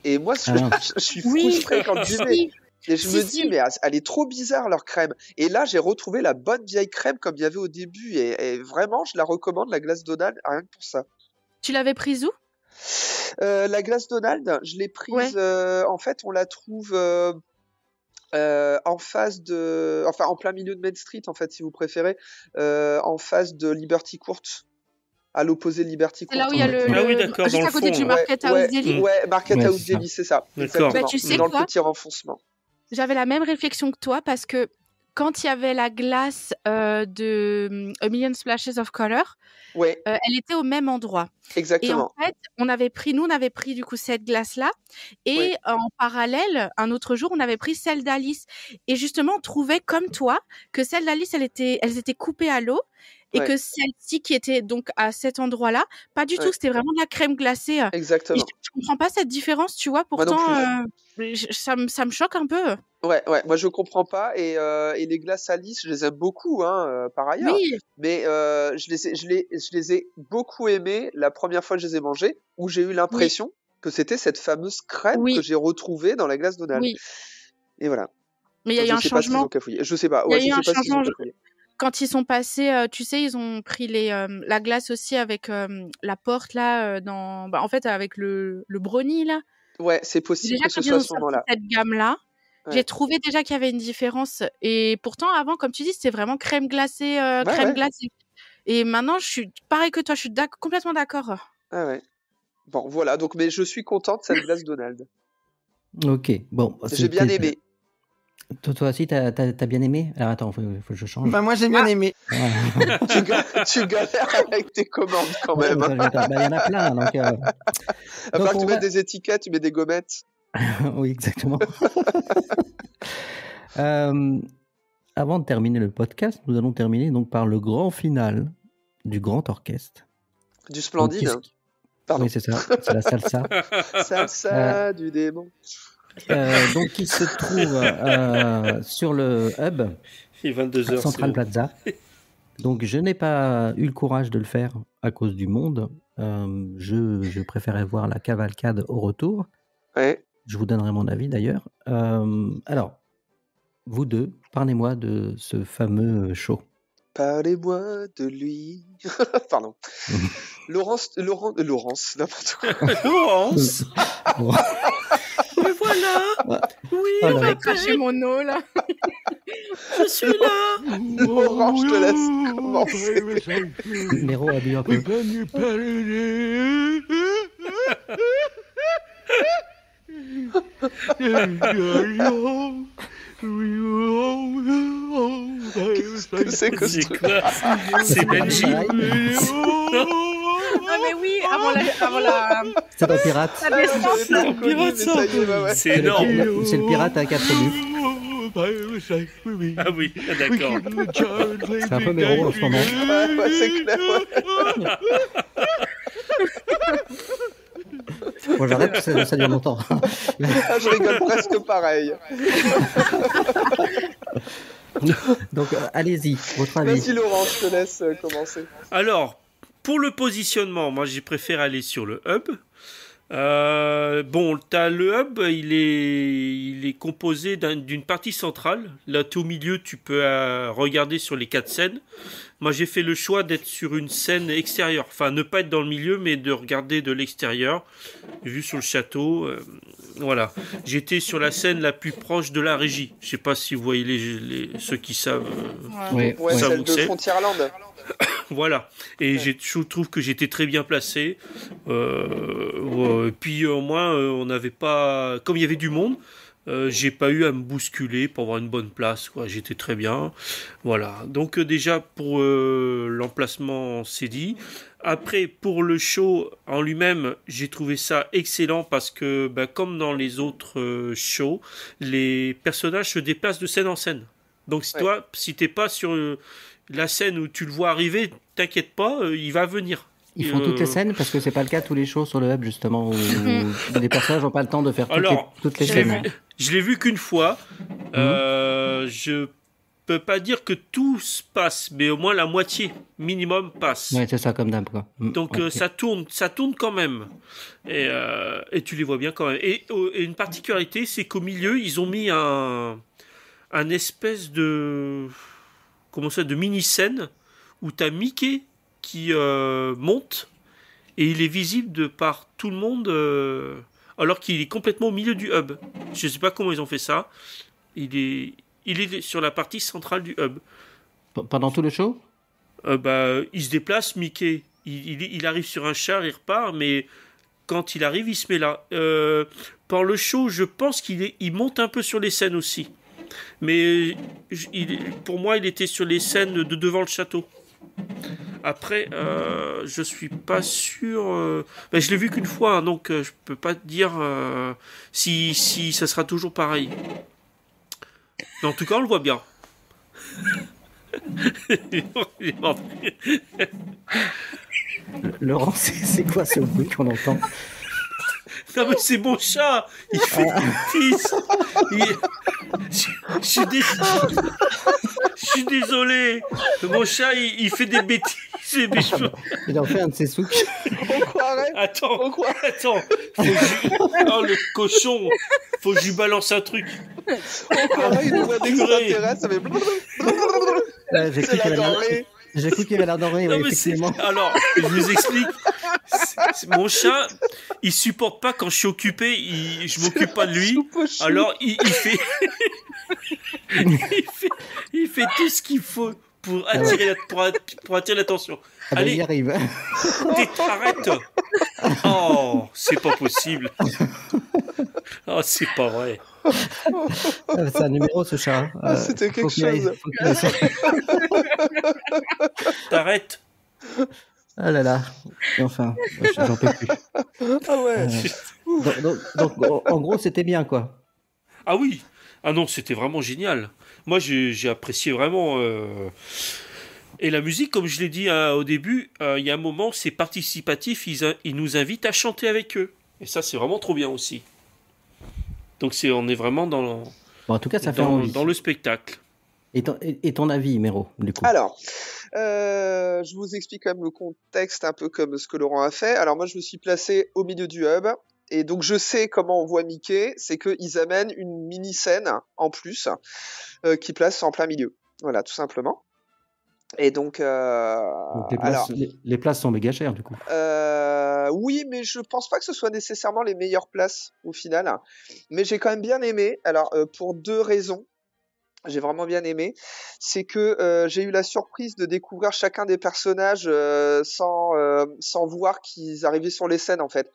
Et moi, je suis Oui, frustré quand j'y vais. si. Et je Si, me si. dis, mais elle est trop bizarre leur crème. Et là, j'ai retrouvé la bonne vieille crème comme il y avait au début. Et vraiment, je la recommande, la glace Donald, rien que pour ça. Tu l'avais prise où? La glace Donald, je l'ai prise. En fait, on la trouve en face enfin en plein milieu de Main Street, en fait, si vous préférez, en face de Liberty Court, à l'opposé de Liberty Court. C'est là où il y a le. Ah oui, d'accord, Juste dans à le côté fond, du Market House ouais, Deli. ouais, Market Ouais, House c'est ça. Deli, c'est ça. D'accord. Exactement. Bah, tu sais dans quoi le petit renfoncement. J'avais la même réflexion que toi parce que quand il y avait la glace de A Million Splashes of Color, Ouais, elle était au même endroit. Et en exactement. fait, on avait pris du coup cette glace-là. Et Ouais. en parallèle, un autre jour, on avait pris celle d'Alice. Et justement, on trouvait comme toi que celle d'Alice, elles étaient coupées à l'eau. Et Ouais. que celle-ci qui était donc à cet endroit-là, pas du Ouais. tout, c'était vraiment de la crème glacée. Et Exactement. je comprends pas cette différence, tu vois. Moi non Pourtant, plus. ça me choque un peu. Ouais, moi je comprends pas. Et les glaces à lisse, je les aime beaucoup, hein, par ailleurs. Oui, Mais je les ai beaucoup aimées la première fois que je les ai mangées, où j'ai eu l'impression que c'était cette fameuse crème Oui. que j'ai retrouvée dans la glace Donald. oui. Et voilà. Mais il y a eu Je un sais pas s'ils ont changement. cafouillé. Je sais pas. Il y a Ouais, eu je un sais pas s'ils ont changement. cafouillé. Quand ils sont passés, tu sais, ils ont pris la glace aussi avec la porte là, en fait, avec le brownie là. Ouais, c'est possible Déjà, que ce quand ils soit à ont ce sorti moment-là. cette gamme-là, Ouais. j'ai trouvé déjà qu'il y avait une différence. Et pourtant, avant, comme tu dis, c'était vraiment crème glacée, crème Ouais. glacée. Et maintenant, je suis pareil que toi, je suis complètement d'accord. Ah ouais. Bon, voilà. Donc, mais je suis content de cette glace Donald. Ok, bon. J'ai bien c'était- aimé. Toi aussi, t'as bien aimé? Alors attends, faut que je change. Bah, moi, j'ai bien aimé. Voilà. Tu galères avec tes commandes quand même. Ouais, bah, il y en a plein, donc. À Donc, part que on tu va- mets des étiquettes, tu mets des gommettes. Oui, exactement. Avant de terminer le podcast, nous allons terminer donc par le grand final du grand orchestre. Du splendide. Donc, Pardon. Oui, c'est ça, c'est la salsa. Salsa du démon. Donc, qui se trouve sur le hub Il est 22h. Central Plaza. Donc, je n'ai pas eu le courage de le faire à cause du monde. Je préférais voir la cavalcade au retour. Ouais. Je vous donnerai mon avis d'ailleurs. Alors, vous deux, parlez-moi de ce fameux show. Parlez-moi de lui. Pardon. Laurence, n'importe quoi. Laurence. Mais voilà. Oui, Oh là on là. va Cracher mon eau là. Je suis là. Laurent, je te laisse commencer. Nero a bu un peu. que c'est que ce C'est truc? quoi? C'est Benji. Ah mais oui, avant la C'est un pirate. la descente. J'avais pas un reconnu, pirate, mais ça. ça y est, ouais. C'est énorme. C'est le pirate à 4 buts. Ah oui, d'accord. C'est un peu mes héros en ce moment. Ouais, c'est clair, ouais. Bon, j'arrête, ça dure longtemps. Ah, je rigole presque pareil. Donc, allez-y, votre avis. Vas-y Laurent, je te laisse commencer. Alors, pour le positionnement, moi j'ai préféré aller sur le hub. Bon, t'as le hub, il est composé d'une partie centrale. Là, t'es au milieu, tu peux regarder sur les 4 scènes. Moi, j'ai fait le choix d'être sur une scène extérieure. Enfin, ne pas être dans le milieu, mais de regarder de l'extérieur, vue sur le château. Voilà. J'étais sur la scène la plus proche de la régie. Je sais pas si vous voyez ceux qui savent. Ouais, Ouais, Ça celle vous de sait. Frontierland. Voilà. Et Ouais. je trouve que j'étais très bien placé. Et puis au moins, on n'avait pas, comme il y avait du monde, j'ai pas eu à me bousculer pour avoir une bonne place, quoi. J'étais très bien. Voilà. Donc déjà pour l'emplacement, c'est dit. Après, pour le show en lui-même, j'ai trouvé ça excellent parce que, comme dans les autres shows, les personnages se déplacent de scène en scène. Donc si Ouais. toi, si t'es pas sur la scène où tu le vois arriver, t'inquiète pas, il va venir. Ils font toutes les scènes parce que c'est pas le cas de tous les shows sur le web justement où les personnages n'ont pas le temps de faire toutes les je l'ai scènes. vu- je l'ai vu qu'une fois. Je peux pas dire que tout se passe, mais au moins la moitié minimum passe. Ouais, c'est ça comme d'hab quoi. Donc Ok. ça tourne quand même. Et tu les vois bien quand même. Et une particularité, c'est qu'au milieu, ils ont mis un espèce de de mini-scène où t'as Mickey qui monte et il est visible de par tout le monde alors qu'il est complètement au milieu du hub. Je sais pas comment ils ont fait ça. Il est sur la partie centrale du hub. Pendant tout le show? Il se déplace, Mickey. Il arrive sur un char, il repart, mais quand il arrive, il se met là. Par le show, je pense il monte un peu sur les scènes aussi. Mais pour moi, il était sur les scènes de devant le château. Après, je suis pas sûr. Je l'ai vu qu'une fois, hein, donc je peux pas te dire si ça sera toujours pareil. Mais en tout cas, on le voit bien. Laurent, c'est quoi ce bruit qu'on entend? Non mais c'est mon chat. Il fait des bêtises. Je suis désolé. Mon chat, il fait des bêtises. Mais Il en fait un de ses souks. On croirait. Attends. On croirait. Oh le cochon. Faut que je lui balance un truc. On croirait une voix d'extraterrestre. Ça fait Ouais, j'ai cru c'est qu'il la avait denrée. J'ai cru qu'il avait l'air d'envoyer, Non, oui, mais effectivement. alors, je vous explique. Mon chat, il supporte pas quand je suis occupé. Je m'occupe pas de lui. Soupe au chou. Alors, il fait... il fait tout ce qu'il faut pour attirer l'attention. Ah ben, il Allez, y arrive. arrête. Oh, c'est pas possible. Oh, c'est pas vrai. C'est un numéro ce chat. hein. Ah, c'était quelque chose. Faut qu'il aille sur- T'arrêtes. Ah là là. Et enfin, j'en peux plus. Ah ouais. Donc, en gros, c'était bien quoi. Ah oui. Ah non, c'était vraiment génial. Moi, j'ai apprécié vraiment. Et la musique, comme je l'ai dit au début, il y a un moment, c'est participatif. Ils nous invitent à chanter avec eux. Et ça, c'est vraiment trop bien aussi. Donc, on est vraiment Bon, en tout cas, ça fait envie. dans le spectacle. Et ton avis, Méro, du coup? Alors, je vous explique quand même le contexte un peu comme ce que Laurent a fait. Alors moi, je me suis placé au milieu du hub. Et donc, je sais comment on voit Mickey. C'est qu'ils amènent une mini-scène en plus qui place en plein milieu. Voilà, tout simplement. Et donc, Donc, les places sont méga chères, du coup. oui, mais je pense pas que ce soit nécessairement les meilleures places au final. Mais j'ai quand même bien aimé. Alors, pour deux raisons. j'ai vraiment bien aimé, c'est que j'ai eu la surprise de découvrir chacun des personnages sans voir qu'ils arrivaient sur les scènes en fait.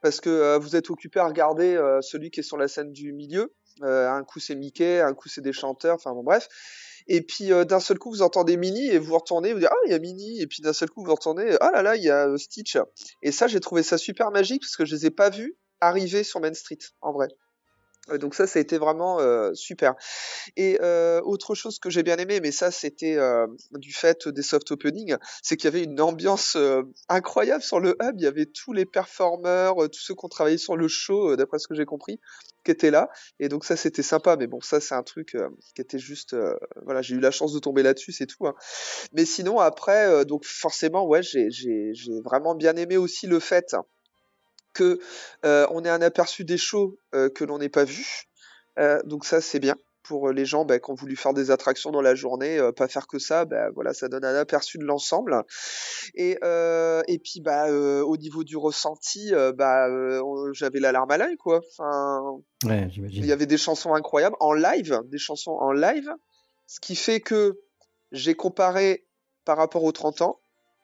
Parce que vous êtes occupé à regarder celui qui est sur la scène du milieu. Un coup c'est Mickey, un coup c'est des chanteurs, enfin bon bref. Et puis d'un seul coup vous entendez Minnie et vous retournez, vous dites ah il y a Minnie, et puis d'un seul coup vous retournez ah là là il y a Stitch. Et ça j'ai trouvé ça super magique parce que je les ai pas vus arriver sur Main Street en vrai. Donc ça a été vraiment super. Et autre chose que j'ai bien aimé, mais ça c'était du fait des soft openings, c'est qu'il y avait une ambiance incroyable sur le hub. Il y avait tous les performeurs, tous ceux qui ont travaillé sur le show, d'après ce que j'ai compris, qui étaient là. Et donc ça c'était sympa. Mais bon, ça c'est un truc qui était juste, voilà, j'ai eu la chance de tomber là-dessus, c'est tout. Hein. Mais sinon après, donc forcément, ouais, j'ai vraiment bien aimé aussi le fait que on ait un aperçu des shows que l'on n'ait pas vu. Donc ça c'est bien pour les gens qui ont voulu faire des attractions dans la journée, pas faire que ça, voilà, ça donne un aperçu de l'ensemble. Et puis au niveau du ressenti, j'avais la larme à l'œil quoi. Enfin, Ouais, il j'imagine. y avait des chansons incroyables en live, des chansons en live, ce qui fait que j'ai comparé par rapport aux 30 ans,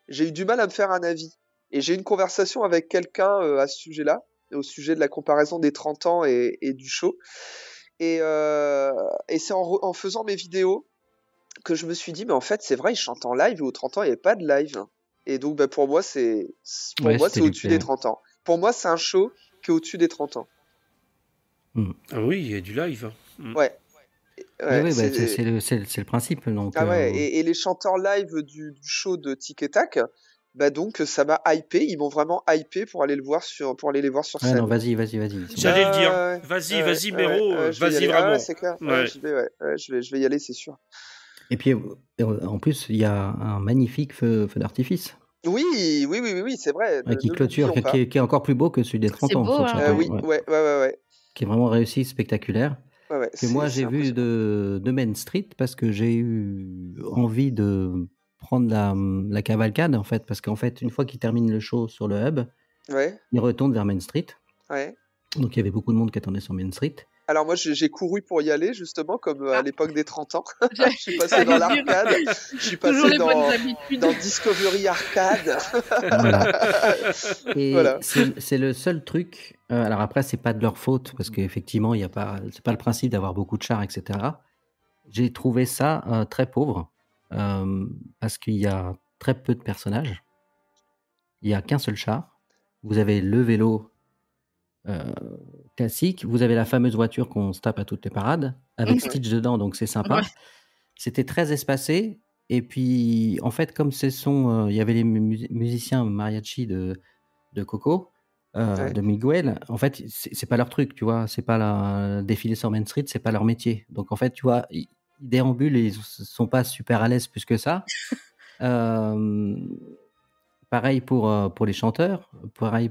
j'ai eu du mal à me faire un avis. Et j'ai eu une conversation avec quelqu'un à ce sujet-là, au sujet de la comparaison des 30 ans et du show. Et c'est en faisant mes vidéos que je me suis dit, mais en fait, c'est vrai, ils chantent en live et aux 30 ans, il n'y avait pas de live. Et donc, pour moi, c'est Ouais, c'était au-dessus des loupé. 30 ans. Pour moi, c'est un show qui est au-dessus des 30 ans. Ah oui, il y a du live. Ouais. Oui, oui, c'est le principe. Donc, Ah ouais, et les chanteurs live du show de Tic et Tac, donc ça m'a hypé, ils m'ont vraiment hypé pour aller les voir sur ouais, scène. non, vas-y. J'allais le dire. Ouais, Vas-y, Méro, je vais y vas-y aller. vraiment. Ouais, c'est clair. Ouais, Ouais. j'y vais, ouais. Ouais, je vais y aller, c'est sûr. Et puis, en plus, il y a un magnifique feu d'artifice Oui, c'est vrai. qui Ne clôture, l'oublions pas. qui est encore plus beau que celui des 30 C'est ans. beau, sur hein. Château, Oui, ouais. qui est vraiment réussi, spectaculaire. Ouais, Que moi, j'ai c'est vu impressionnant. de Main Street parce que j'ai eu envie de prendre la cavalcade, en fait. Parce qu'en fait, une fois qu'ils terminent le show sur le hub, Ouais, ils retournent vers Main Street. ouais. Donc, il y avait beaucoup de monde qui attendait sur Main Street. Alors moi, j'ai couru pour y aller, justement, comme à Ah. l'époque des 30 ans. Je suis passé J'allais dans dire. l'arcade, je suis Toujours passé les bonnes habitudes. dans Discovery Arcade. Voilà. Et Voilà. c'est le seul truc. Alors après, c'est pas de leur faute parce qu'effectivement, il y a pas, c'est pas le principe d'avoir beaucoup de chars, etc. J'ai trouvé ça très pauvre parce qu'il y a très peu de personnages. Il y a qu'un seul char. Vous avez le vélo classique. Vous avez la fameuse voiture qu'on se tape à toutes les parades avec Mhm. Stitch dedans, donc c'est sympa. Ouais. C'était très espacé. Et puis, en fait, comme il y avait les musiciens mariachi de Coco, Ouais. de Miguel, en fait, c'est pas leur truc, tu vois. C'est pas défiler sur Main Street, c'est pas leur métier. Donc, en fait, tu vois, ils déambulent et ils sont pas super à l'aise plus que ça. Pareil pour les chanteurs, pareil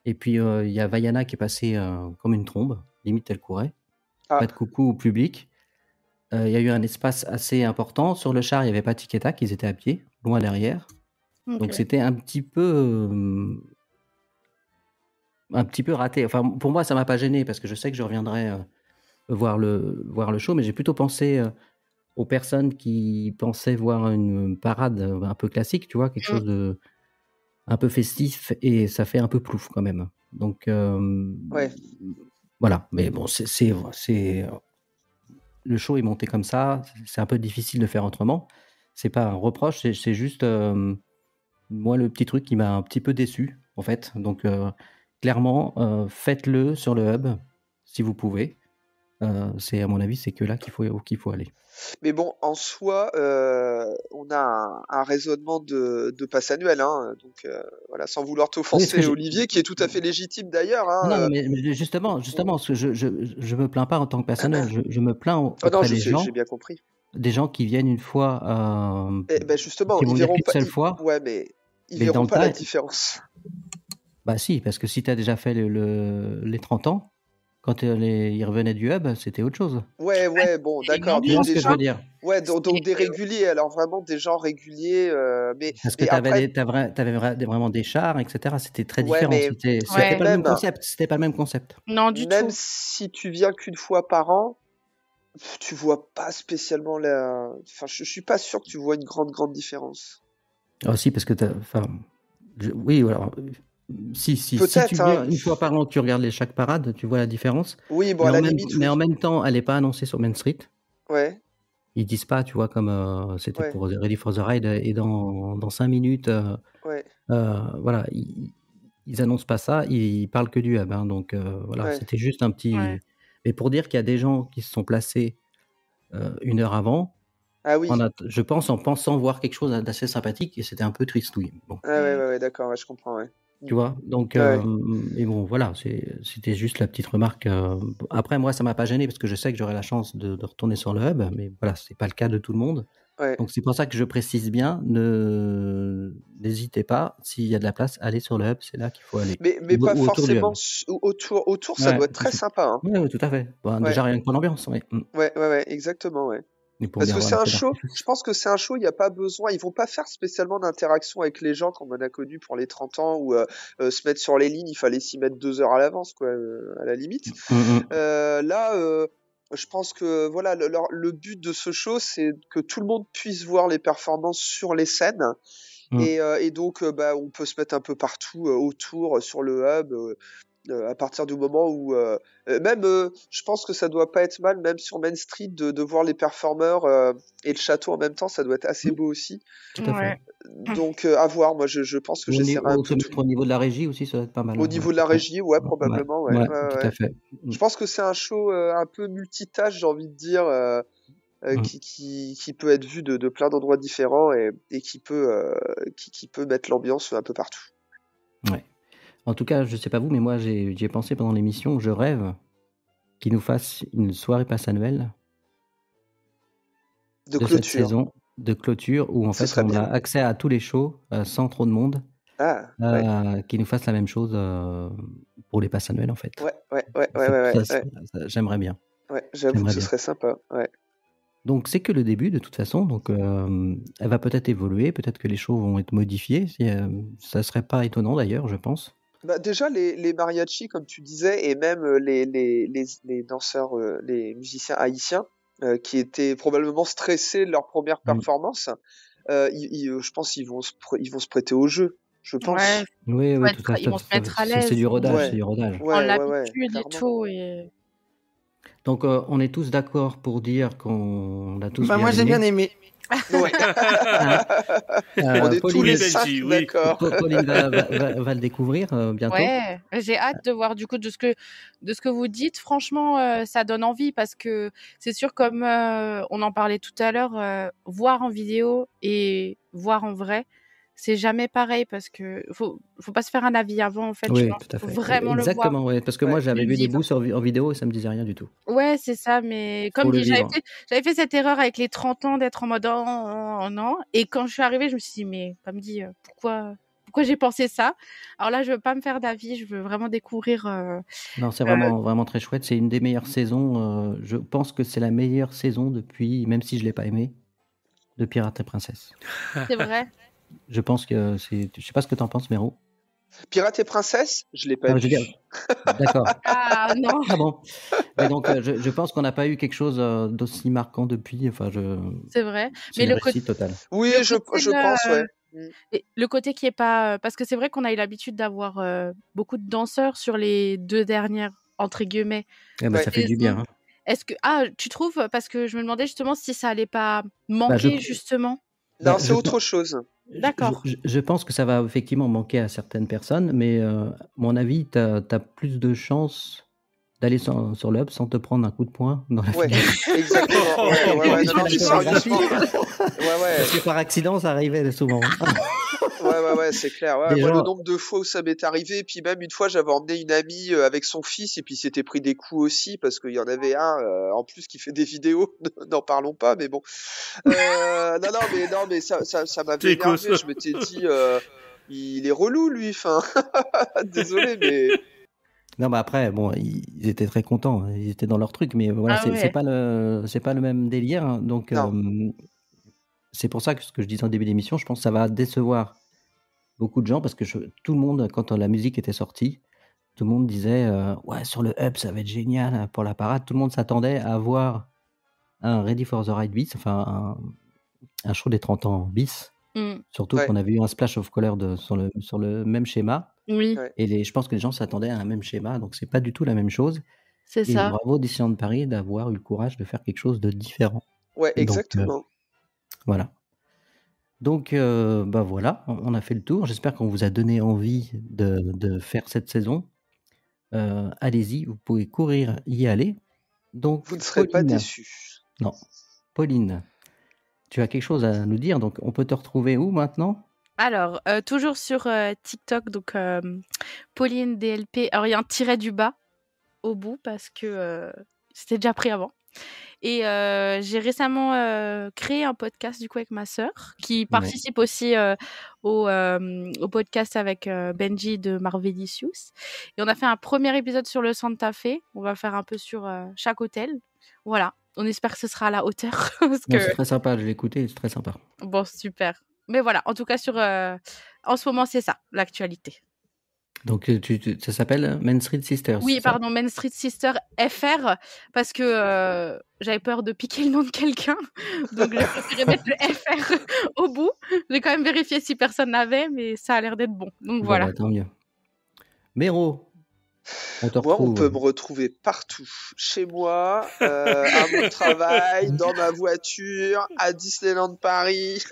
et puis il y a Vaiana qui est passée comme une trombe, limite elle courait. Ah. Pas de coucou au public. Il y a eu un espace assez important. Sur le char, il n'y avait pas Tic et Tac, ils étaient à pied, loin derrière. Ok. Donc c'était un petit peu raté. Enfin, pour moi, ça m'a pas gêné parce que je sais que je reviendrai voir le show, mais j'ai plutôt pensé aux personnes qui pensaient voir une parade un peu classique, tu vois, quelque chose de un peu festif, et ça fait un peu plouf quand même. Donc Ouais. voilà, mais bon, c'est le show est monté comme ça, c'est un peu difficile de faire autrement. C'est pas un reproche, c'est juste moi le petit truc qui m'a un petit peu déçu en fait. Donc clairement, faites-le sur le hub si vous pouvez. C'est à mon avis, c'est que là qu'il faut aller. Mais bon, en soi, on a un raisonnement de passe annuel, hein, donc voilà, sans vouloir Oui, t'offenser, Olivier, qui est tout à fait légitime d'ailleurs. Hein, non, mais justement, parce que je me plains pas en tant que personnel, je me plains auprès non, je des sais, gens, j'ai bien compris. des gens qui viennent une fois, Justement, qui ils vont venir verront qu'une pas. seule fois. Ouais, mais ils Mais dans verront le pas la tas, différence. bah si, parce que si tu as déjà fait les 30 ans, quand ils revenaient du hub, c'était autre chose. Ouais, bon, d'accord. Tu vois ce que je veux dire? Ouais, donc des réguliers, alors vraiment des gens réguliers, mais Parce que t'avais vraiment des chars, etc. C'était très Ouais, différent. mais C'était pas le même même, concept. C'était pas le même concept. Non, du même tout. si tu viens qu'une fois par an, tu vois pas spécialement la. Enfin, je suis pas sûr que tu vois une grande différence. Ah, si, parce que enfin, oui, alors, si tu Peut-être, viens hein. une fois par an, tu regardes chaque parade, tu vois la différence. Oui, bon, Mais à la en même, limite, mais oui. en même temps, elle n'est pas annoncée sur Main Street. Ouais, Ils disent pas, tu vois, comme c'était ouais, pour The Ready for the Ride, et dans 5 minutes, ouais, voilà, ils annoncent pas ça, ils parlent que du hub, hein, donc voilà, ouais. c'était juste un petit. Ouais. Mais pour dire qu'il y a des gens qui se sont placés 1 heure avant, Ah oui. je pense en pensant voir quelque chose d'assez sympathique, et c'était un peu tristouille. Bon. Ah ouais, d'accord, ouais, je comprends, ouais. Tu vois, donc, Ouais. mais bon, voilà, c'était juste la petite remarque. Après, moi, ça m'a pas gêné parce que je sais que j'aurai la chance de retourner sur le hub, mais voilà, c'est pas le cas de tout le monde. Ouais. Donc, c'est pour ça que je précise bien, n'hésitez pas, s'il y a de la place, allez sur le hub, c'est là qu'il faut aller. Mais pas Ou autour du hub. forcément autour, ça Ouais, doit être très sympa, hein. ouais, tout à fait. Bon, Ouais. déjà, rien que pour l'ambiance, ouais. Ouais, exactement, ouais. Et pour Parce bien que voir c'est les un feux show, d'artifice. je pense que c'est un show, il n'y a pas besoin, ils vont pas faire spécialement d'interaction avec les gens comme on a connu pour les 30 ans où se mettre sur les lignes, il fallait s'y mettre 2 heures à l'avance, quoi, à la limite. Là, je pense que voilà, le but de ce show, c'est que tout le monde puisse voir les performances sur les scènes. Et donc, bah, on peut se mettre un peu partout autour sur le hub. À partir du moment où même je pense que ça doit pas être mal même sur Main Street de voir les performeurs et le château en même temps, ça doit être assez beau aussi. Tout à fait. Donc à voir, moi je pense que j'essaierai un peu tout. Au niveau de la régie aussi, ça doit être pas mal. Au niveau de la régie, ouais, probablement, ouais. Tout à fait. Je pense que c'est un show un peu multitâche, j'ai envie de dire, qui peut être vu de plein d'endroits différents et qui peut mettre l'ambiance un peu partout. Ouais. En tout cas, je sais pas vous, mais moi j'y ai pensé pendant l'émission. Je rêve qu'ils nous fassent une soirée passe annuelle de cette saison de clôture où en fait on a accès à tous les shows sans trop de monde. Qu'ils nous fassent la même chose pour les passes annuelles en fait. Ouais. J'aimerais bien. Ouais, j'avoue que ce serait sympa. Ouais. Donc c'est que le début de toute façon, donc elle va peut-être évoluer, peut-être que les shows vont être modifiés. Ça serait pas étonnant d'ailleurs, je pense. Bah déjà les mariachis comme tu disais et même les danseurs, les musiciens haïtiens qui étaient probablement stressés de leur première performance, je pense qu'ils vont se prêter au jeu, je pense. Ouais. Oui, tout à fait. Ils vont se mettre à l'aise. C'est du rodage, c'est du rodage. Prendre l'habitude et tout. Donc on est tous d'accord pour dire qu'on a tous bien moi aimé. j'ai bien aimé. Ouais. On est Pauline, tous les 5 d'accord. Pauline va le découvrir bientôt. Ouais, j'ai hâte de voir du coup de ce que vous dites. Franchement, ça donne envie parce que c'est sûr, comme on en parlait tout à l'heure, voir en vidéo et voir en vrai, c'est jamais pareil parce que faut pas se faire un avis avant en fait. Oui, tout à fait. Vraiment exactement, le voir. ouais, parce que moi j'avais vu des bouts en vidéo et ça me disait rien du tout. Ouais, c'est ça, mais comme dit, j'avais fait cette erreur avec les 30 ans d'être en mode non. Et quand je suis arrivée, je me suis dit, mais comme dit, pourquoi j'ai pensé ça? Alors là, je veux pas me faire d'avis, je veux vraiment découvrir. Non, c'est vraiment très chouette. C'est une des meilleures saisons. Je pense que c'est la meilleure saison depuis, même si je l'ai pas aimée, de Pirates et Princesses. C'est vrai. Je pense que c'est. Je sais pas ce que t'en penses, Méro. Pirates et Princesses, je l'ai pas vu. D'accord. Ah non. Ah bon. Mais donc, je pense qu'on n'a pas eu quelque chose d'aussi marquant depuis. Enfin, C'est vrai. Mais le côté total. Oui, je pense, ouais. Et le côté qui est pas, parce que c'est vrai qu'on a eu l'habitude d'avoir beaucoup de danseurs sur les 2 dernières entre guillemets. Ça fait du bien. Hein. Est-ce que tu trouves, parce que je me demandais justement si ça allait pas manquer justement. Non, c'est autre chose. D'accord. Je pense que ça va effectivement manquer à certaines personnes, mais à mon avis, tu as plus de chances d'aller sur le hub sans te prendre un coup de poing dans la figure. Exactement. Parce que par accident, ça arrivait souvent. Ouais, c'est clair. Ouais, moi, le nombre de fois où ça m'est arrivé, puis même une fois, j'avais emmené une amie avec son fils, et puis il s'était pris des coups aussi, parce qu'il y en avait un en plus qui fait des vidéos, n'en parlons pas, mais bon. Non, mais ça m'avait énervé. Je m'étais dit, il est relou, lui. Enfin, désolé, mais. Non, mais après, bon, ils étaient très contents, ils étaient dans leur truc, mais voilà, c'est pas le même délire, hein, donc c'est pour ça que ce que je disais en début d'émission, je pense que ça va décevoir beaucoup de gens parce que tout le monde, quand la musique était sortie, tout le monde disait ouais, sur le hub ça va être génial pour la parade, tout le monde s'attendait à voir un Ready for the Ride bis, enfin un show des 30 ans bis. Surtout Ouais. qu'on avait eu un splash of color sur le même schéma. Oui, Ouais. Et je pense que les gens s'attendaient à un même schéma, donc c'est pas du tout la même chose. c'est Et ça. bravo Disneyland Paris d'avoir eu le courage de faire quelque chose de différent. Ouais, Donc, exactement. Voilà. Donc, bah voilà, on a fait le tour. J'espère qu'on vous a donné envie de faire cette saison. Allez-y, vous pouvez courir, y aller. Donc, Vous ne serez pas Pauline, déçus. non, Pauline, tu as quelque chose à nous dire. Donc, on peut te retrouver où maintenant? Alors, toujours sur TikTok, donc Pauline DLP. Alors, il y a un tiret du bas au bout parce que c'était déjà pris avant. Et j'ai récemment créé un podcast du coup avec ma sœur qui participe aussi au podcast avec Benji de Marvelicious. Et on a fait un premier épisode sur le Santa Fe. On va faire un peu sur chaque hôtel. Voilà. On espère que ce sera à la hauteur. Parce Non, que... c'est très sympa, je l'ai écouté, c'est très sympa. Bon, super. Mais voilà, en tout cas, en ce moment, c'est ça, l'actualité. Donc, ça s'appelle Main Street Sisters. Oui, c'est ça? pardon, Main Street Sister FR, parce que j'avais peur de piquer le nom de quelqu'un. Donc, j'ai préféré mettre le FR au bout. J'ai quand même vérifié si personne n'avait, mais ça a l'air d'être bon. Donc, voilà. Voilà, tant mieux. Méro, on te Moi, on retrouve. peut me retrouver partout. Chez moi, à mon travail, dans ma voiture, à Disneyland Paris.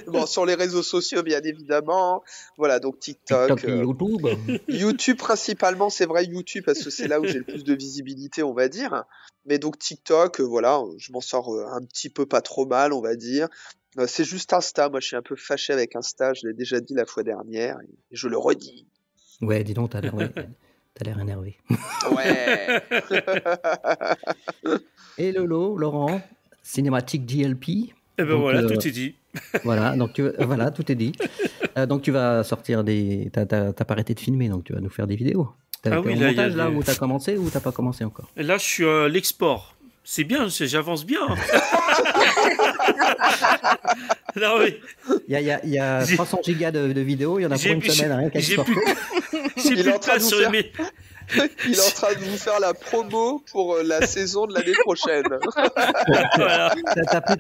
Bon, sur les réseaux sociaux, bien évidemment. Voilà, donc TikTok. TikTok et YouTube. YouTube principalement, c'est vrai YouTube, parce que c'est là où j'ai le plus de visibilité, on va dire. Mais donc TikTok, voilà, je m'en sors un petit peu pas trop mal, on va dire. C'est juste Insta. Moi, je suis un peu fâché avec Insta. Je l'ai déjà dit la fois dernière. Et je le redis. Ouais, dis donc, t'as l'air énervé. Ouais. Et Lolo, Laurent, Cinématique DLP. Et ben Donc, voilà, tout est dit. Voilà, donc voilà, tout est dit. Donc tu vas sortir t'as pas arrêté de filmer, donc tu vas nous faire des vidéos. T'as Ah été oui, au là, il y a montage, là, des- où t'as commencé ou t'as pas commencé encore? Et là, je suis à l'export. C'est bien, j'avance bien. Non, oui. Il y a J'ai- 300 gigas de vidéos, il y en a pour J'ai une semaine, rien qu'à j'ai exporter. J'ai Il plus est en de train de place vous sur faire- les... Il est en train de vous faire la promo pour la saison de l'année prochaine. Voilà,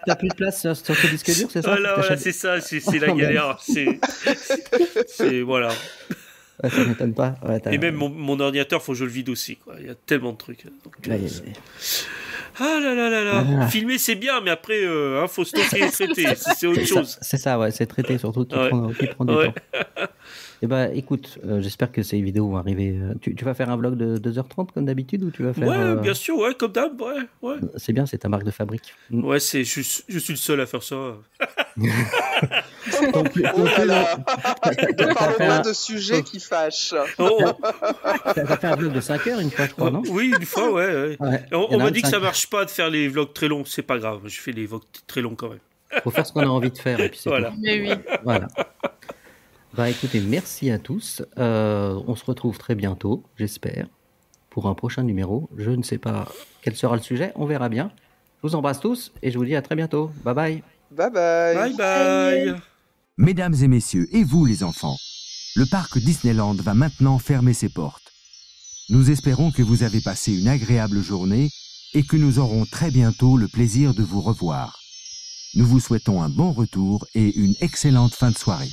T'as plus de place sur tes disques durs, c'est ça? voilà, c'est ça, c'est la Oh, galère. C'est voilà. Ouais, ça m'étonne pas. Ouais, Et même mon ordinateur, faut que je le vide aussi, quoi. Il y a tellement de trucs. Donc, ah là là là là. Voilà. Filmer, c'est bien, mais après, faut stocker et traiter. C'est autre chose. C'est ça, ouais, c'est traité surtout qui Ouais. prend du Ouais. temps. Et bah écoute, j'espère que ces vidéos vont arriver. Tu vas faire un vlog de 2h30 comme d'habitude ou tu vas faire. Ouais, bien sûr, ouais, comme d'hab, ouais. C'est bien, c'est ta marque de fabrique. Ouais, je suis le seul à faire ça. Donc, Oh là là. Ne t'as parlons fait pas un- de sujets qui fâchent. Oh, t'as fait un vlog de 5 heures une fois, je crois, non? oui, une fois, ouais. Ouais. On Il y en a m'a un dit de que ça 5 heures. marche pas de faire les vlogs très longs, c'est pas grave, je fais les vlogs très longs quand même. Faut faire ce qu'on a envie de faire et puis c'est Voilà. tout. Mais oui. Voilà. Bah écoutez, merci à tous. On se retrouve très bientôt, j'espère, pour un prochain numéro. Je ne sais pas quel sera le sujet, on verra bien. Je vous embrasse tous et je vous dis à très bientôt. Bye bye. Bye bye. Bye bye. Mesdames et messieurs, et vous les enfants, le parc Disneyland va maintenant fermer ses portes. Nous espérons que vous avez passé une agréable journée et que nous aurons très bientôt le plaisir de vous revoir. Nous vous souhaitons un bon retour et une excellente fin de soirée.